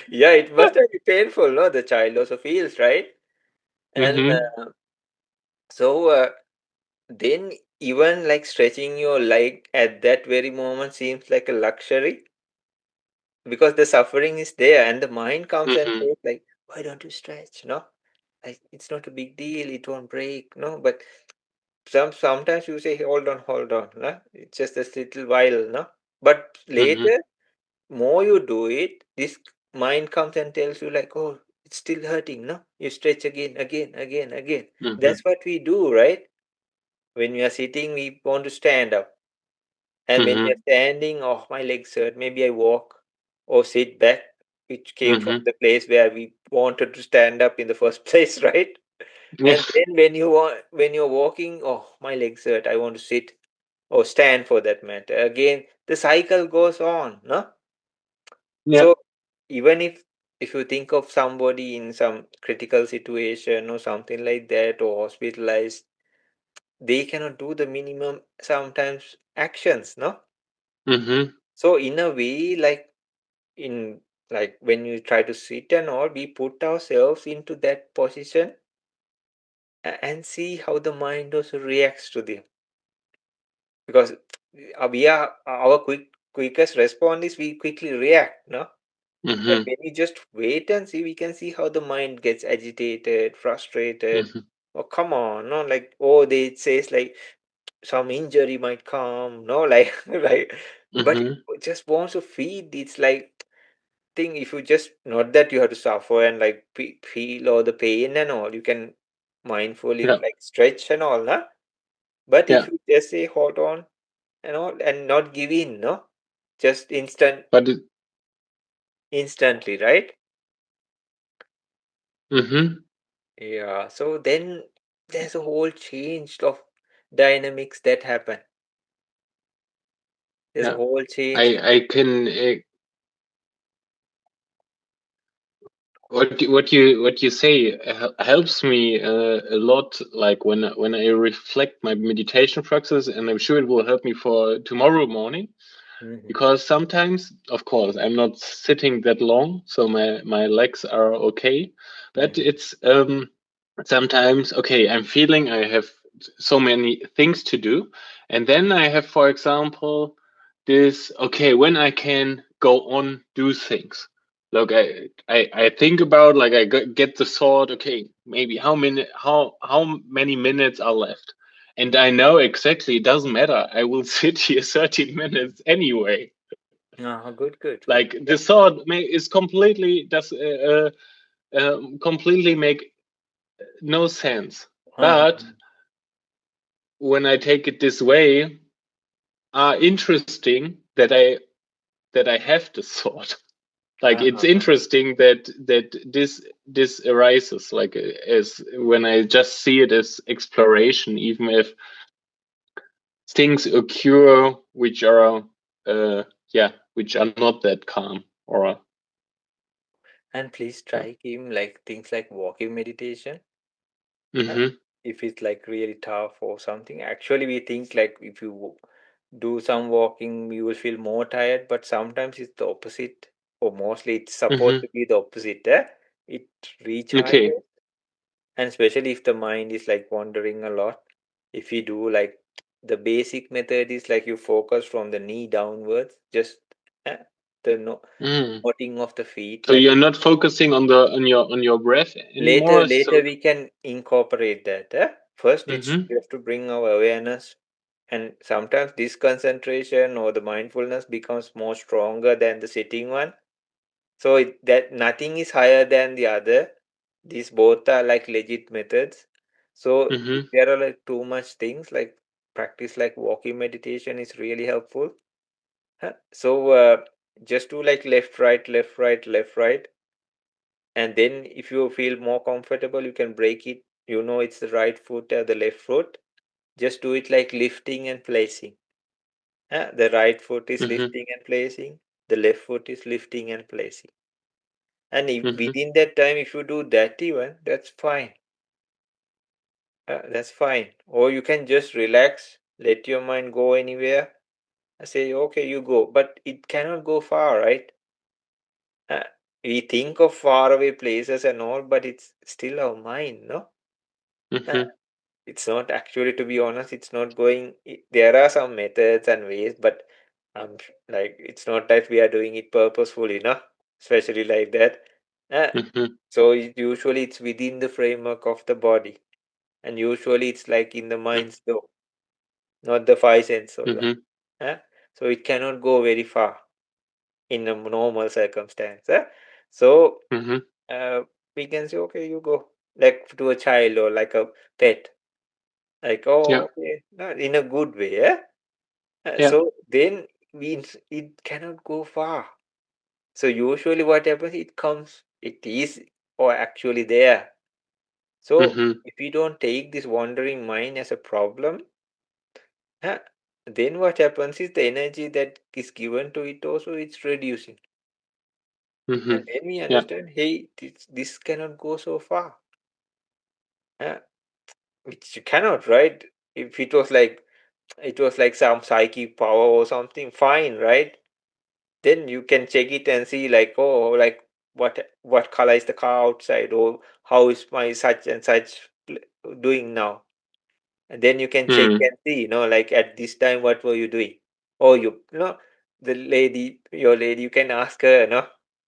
yeah, it must have been painful, no? The child also feels, right? And Mhm. so then even like stretching your leg at that very moment seems like a luxury, because the suffering is there and the mind comes and Mhm. says like, why don't you stretch, no? Like it's not a big deal, it won't break, no? But sometimes you say, hold on, no? It's just a little while, no? But Mhm. later, more you do it, this mind comes and tells you like, oh, it's still hurting, no? You stretch again. That's Mhm. what we do, right? When we are sitting, we want to stand up. And when we are Mhm. standing, oh, my legs hurt, maybe I walk or sit back, which came from Mhm. the place where we wanted to stand up in the first place, right? Yeah. And then when you're walking, oh, my legs hurt, I want to sit or stand for that matter. Again, the cycle goes on, no? Yeah. So even if you think of somebody in some critical situation or something like that, or hospitalized, they cannot do the minimum sometimes actions, no? Mhm. So in a way, in like when you try to sit and all, we put ourselves into that position and see how the mind also reacts to them. Because we are our quickest response is we quickly react, no? But Mhm. when we just wait and see, we can see how the mind gets agitated, frustrated. Mhm. Oh, come on, no, like, oh, they it says like some injury might come, no, like, right? But Mhm. it just wants to feed. It's like thing if you just not that you have to suffer and like feel all the pain and all, you can mindfully Yeah. like stretch and all, nah? But if Yeah. you just say hold on and all and not give in, no, just But it. instantly, right? Mhm. Yeah, so then there's a whole change of dynamics that happen. There's a Yeah. whole change. I can what you say helps me a lot. Like when I reflect my meditation practice, and I'm sure it will help me for tomorrow morning. Mm-hmm. Because sometimes, of course, I'm not sitting that long, so my legs are okay. But Mm-hmm. it's sometimes okay. I'm feeling I have so many things to do, and then I have, for example, this okay when I can go on do things. Look, I think about like I get the thought. Okay, maybe how many minutes are left, and I know exactly it doesn't matter. I will sit here 30 minutes anyway. Good, good, good. Like the thought is completely completely make no sense. Uh, But when I take it this way, interesting that I have this thought. Like it's uh, interesting that this arises like as when I just see it as exploration, even if things occur which are which are not that calm or and please try him like things like walking meditation. Uh, mm-hmm, if it's like really tough or something, actually we think like if you do some walking, you will feel more tired, but sometimes it's the opposite, or mostly it's supposed mm-hmm. to be the opposite. Eh? It Okay. recharges, and especially if the mind is like wandering a lot. If you do like the basic method is like you focus from the knee downwards, just eh, the Mm. noting of the feet, So like you're not focusing on the on your breath later anymore. So we can incorporate that. Eh? First, it's mm-hmm, we have to bring our awareness, and sometimes this concentration or the mindfulness becomes more stronger than the sitting one. So that nothing is higher than the other. These both are like legit methods. So if mm-hmm, there are like too much things like practice like walking meditation is really helpful. Huh? So just do like left right left right left right, and then if you feel more comfortable you can break it. You know it's the right foot or the left foot. Just do it like lifting and placing. The right foot is mm-hmm, lifting and placing. The left foot is lifting and placing. And if mm-hmm, within that time, if you do that even, that's fine. That's fine. Or you can just relax, let your mind go anywhere. I say, okay, you go. But it cannot go far, right? Uh, we think of faraway places and all, but it's still our mind, no? Uh, mm-hmm, it's not actually, to be honest, it's not going. There are some methods and ways, but like it's not that we are doing it purposefully, no? Especially like that. Uh, mm-hmm, so usually it's within the framework of the body, and usually it's like in the mind's though, not the five sense organ. mm-hmm, Huh? So it cannot go very far in a normal circumstance. Huh? So mm-hmm. uh, we can say, okay, you go like to a child or like a pet, like Yeah, oh, okay, no, in a good way. Yeah. yeah, So then means it cannot go far. So usually what happens, it comes, it is or actually there. So mm-hmm, if you don't take this wandering mind as a problem, huh, then what happens is the energy that is given to it also it's reducing. mm-hmm. And then we Yeah, understand, hey, this cannot go so far. Huh? Which you cannot, right? If it was like some psychic power or something, fine, right? Then you can check it and see like, oh, like what color is the car outside, or how is my such and such doing now. And then you can check mm, and see, like at this time, what were you doing? Or the lady, your lady, you can ask her,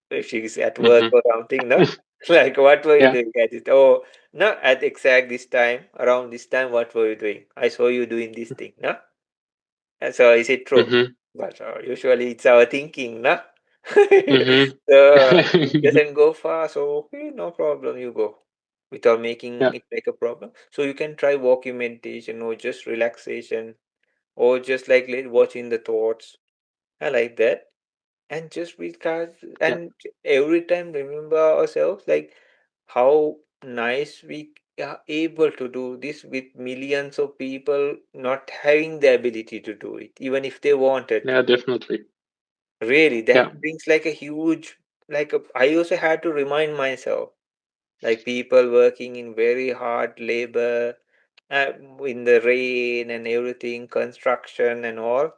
if she's at work mm-hmm. or something, no? Like, what were you Yeah, doing at it? Oh, no, at exact this time, around this time, what were you doing? I saw you doing this thing, no? And so is it true? mm-hmm, But usually it's our thinking, no? mm-hmm. So it doesn't go far, so okay, no problem, you go without making Yeah, it like a problem. So you can try walking meditation or just relaxation or just like watching the thoughts. I like that. And just because, yeah, and every time remember ourselves like how nice we are able to do this with millions of people not having the ability to do it, even if they wanted to. yeah, definitely. Really, Yeah, that brings like a huge. like I also had to remind myself, like people working in very hard labor, uh, in the rain and everything, construction and all.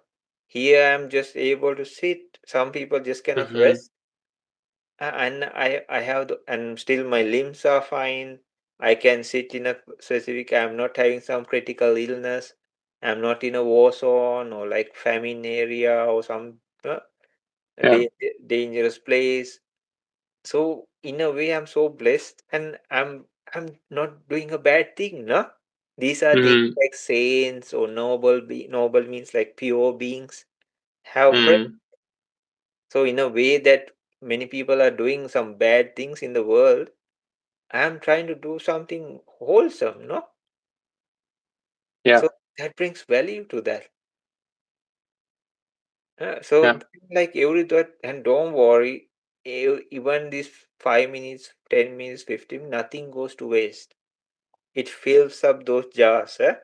Here I'm just able to sit. Some people just cannot Mm-hmm. rest. And I have and still my limbs are fine. I can sit in a specific. I'm not having some critical illness. I'm not in a war zone or like famine area or some Yeah. dangerous place. So in a way, I'm so blessed, and I'm not doing a bad thing, no. These are things Mm-hmm. like saints or noble means like pure beings have prayed. Mm-hmm. So in a way that many people are doing some bad things in the world, I'm trying to do something wholesome, no? Yeah. So that brings value to that. So Yeah. like every thought, and don't worry, even these 5 minutes, 10 minutes, 15, nothing goes to waste. It fills up those jars, eh?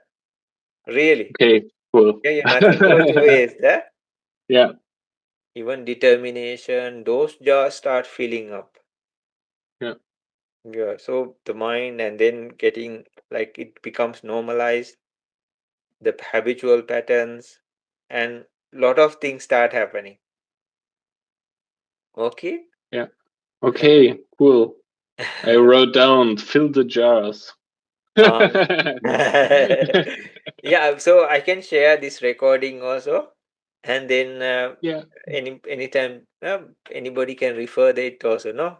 Really. Okay. Cool. Yeah, yeah, nothing goes to waste, eh? Yeah. Even determination, those jars start filling up. Yeah. Yeah, so the mind and then getting like it becomes normalized, the habitual patterns, and lot of things start happening. Okay? Yeah. Okay. Cool. I wrote down fill the jars. Um, yeah, so I can share this recording also, and then Yeah. anytime anybody can refer it also, no?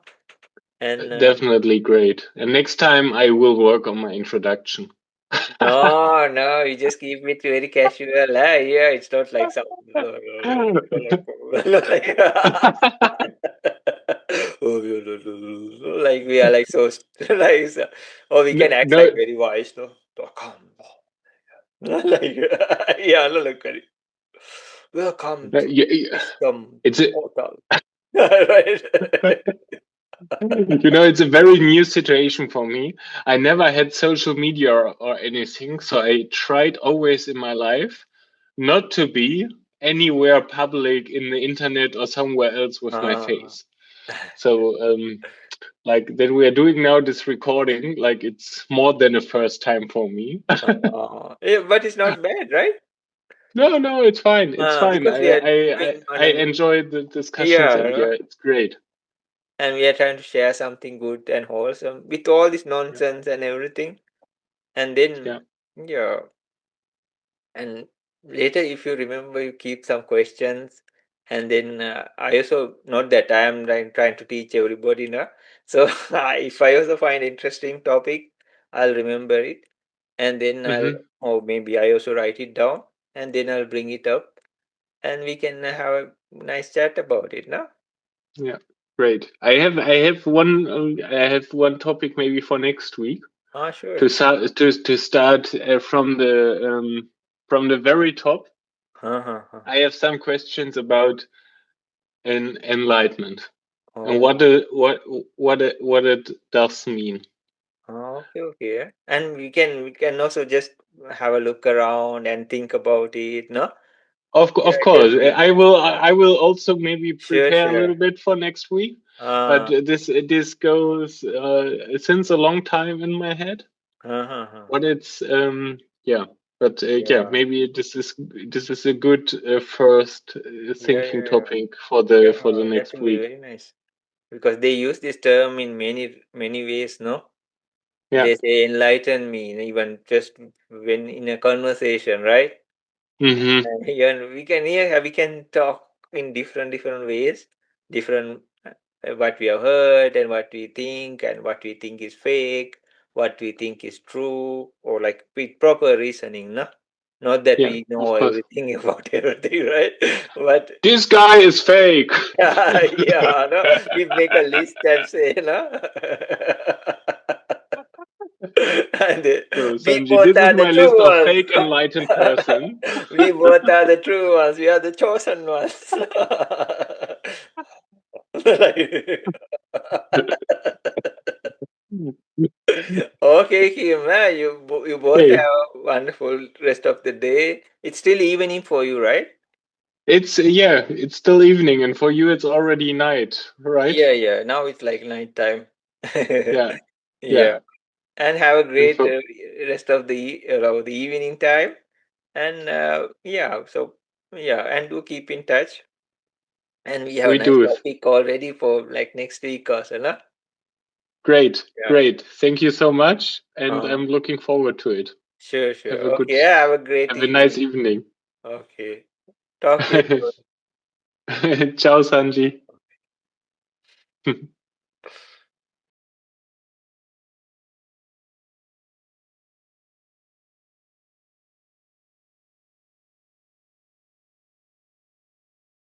And Definitely great. And next time I will work on my introduction. no, no, you just keep it very casual. Yeah, it's not like some like like we are like so like or we No, can act no, like very wise, no? Come, like yeah, no, like very welcome no, to wisdom it's a portal. Right? it's a very new situation for me. I never had social media or anything, so I tried always in my life not to be anywhere public in the internet or somewhere else with my uh, face. So like that we are doing now this recording, like it's more than a first time for me. yeah, but it's not bad, right? No, no, it's fine. It's fine. Because we are doing I enjoy the discussions, and yeah, yeah, it's great. and we are trying to share something good and wholesome with all this Yeah, nonsense and everything. And then, yeah. yeah, and later, if you remember, you keep some questions. And then I also, not that I am trying to teach everybody now. So if I also find interesting topic, I'll remember it. And then Hmm. or maybe I also write it down and then I'll bring it up and we can have a nice chat about it, no? Yeah, great. I have one topic maybe for next week Ah, sure. to start from the very top. Uh-huh. I have some questions about enlightenment and Oh. what it does mean. Okay, okay. And we can also just have a look around and think about it, no? Of Yeah, it course, will be I will also maybe sure, prepare a sure. little bit for next week, but Uh, this goes since a long time in my head. uh-huh. What it's yeah, but yeah, Yeah. maybe this is a good first Yeah, thinking yeah, yeah. topic for the Yeah, that next will be week. very nice. Because they use this term in many ways, no? Yeah. They say enlighten me, even just when in a conversation, right? Mm-hmm. And here we can talk in different ways, different what we have heard and what we think is fake, what we think is true, or like with proper reasoning, no? Not that Yeah, we of know course. everything about everything, right? But This guy is fake. yeah, no, we make a list and say, no. And So we Sanji, both this is are the my list true of ones. fake enlightened person. We both are the true ones. We are the chosen ones. Okay, Kim, you both Hey, have a wonderful rest of the day. It's still evening for you, right? It's it's still evening, and for you it's already night, right? Yeah. Now it's like night time. Yeah, Yeah. yeah. And have a And great for rest of the evening time. And yeah, so yeah, and do keep in touch. And we have a we nice do. topic already for like next week also, no? Great, Yeah. great. Thank you so much, and Uh, I'm looking forward to it. sure. Have a good, Okay, have a great have a nice evening. evening. Okay. Talk to you soon. Ciao, Sanji.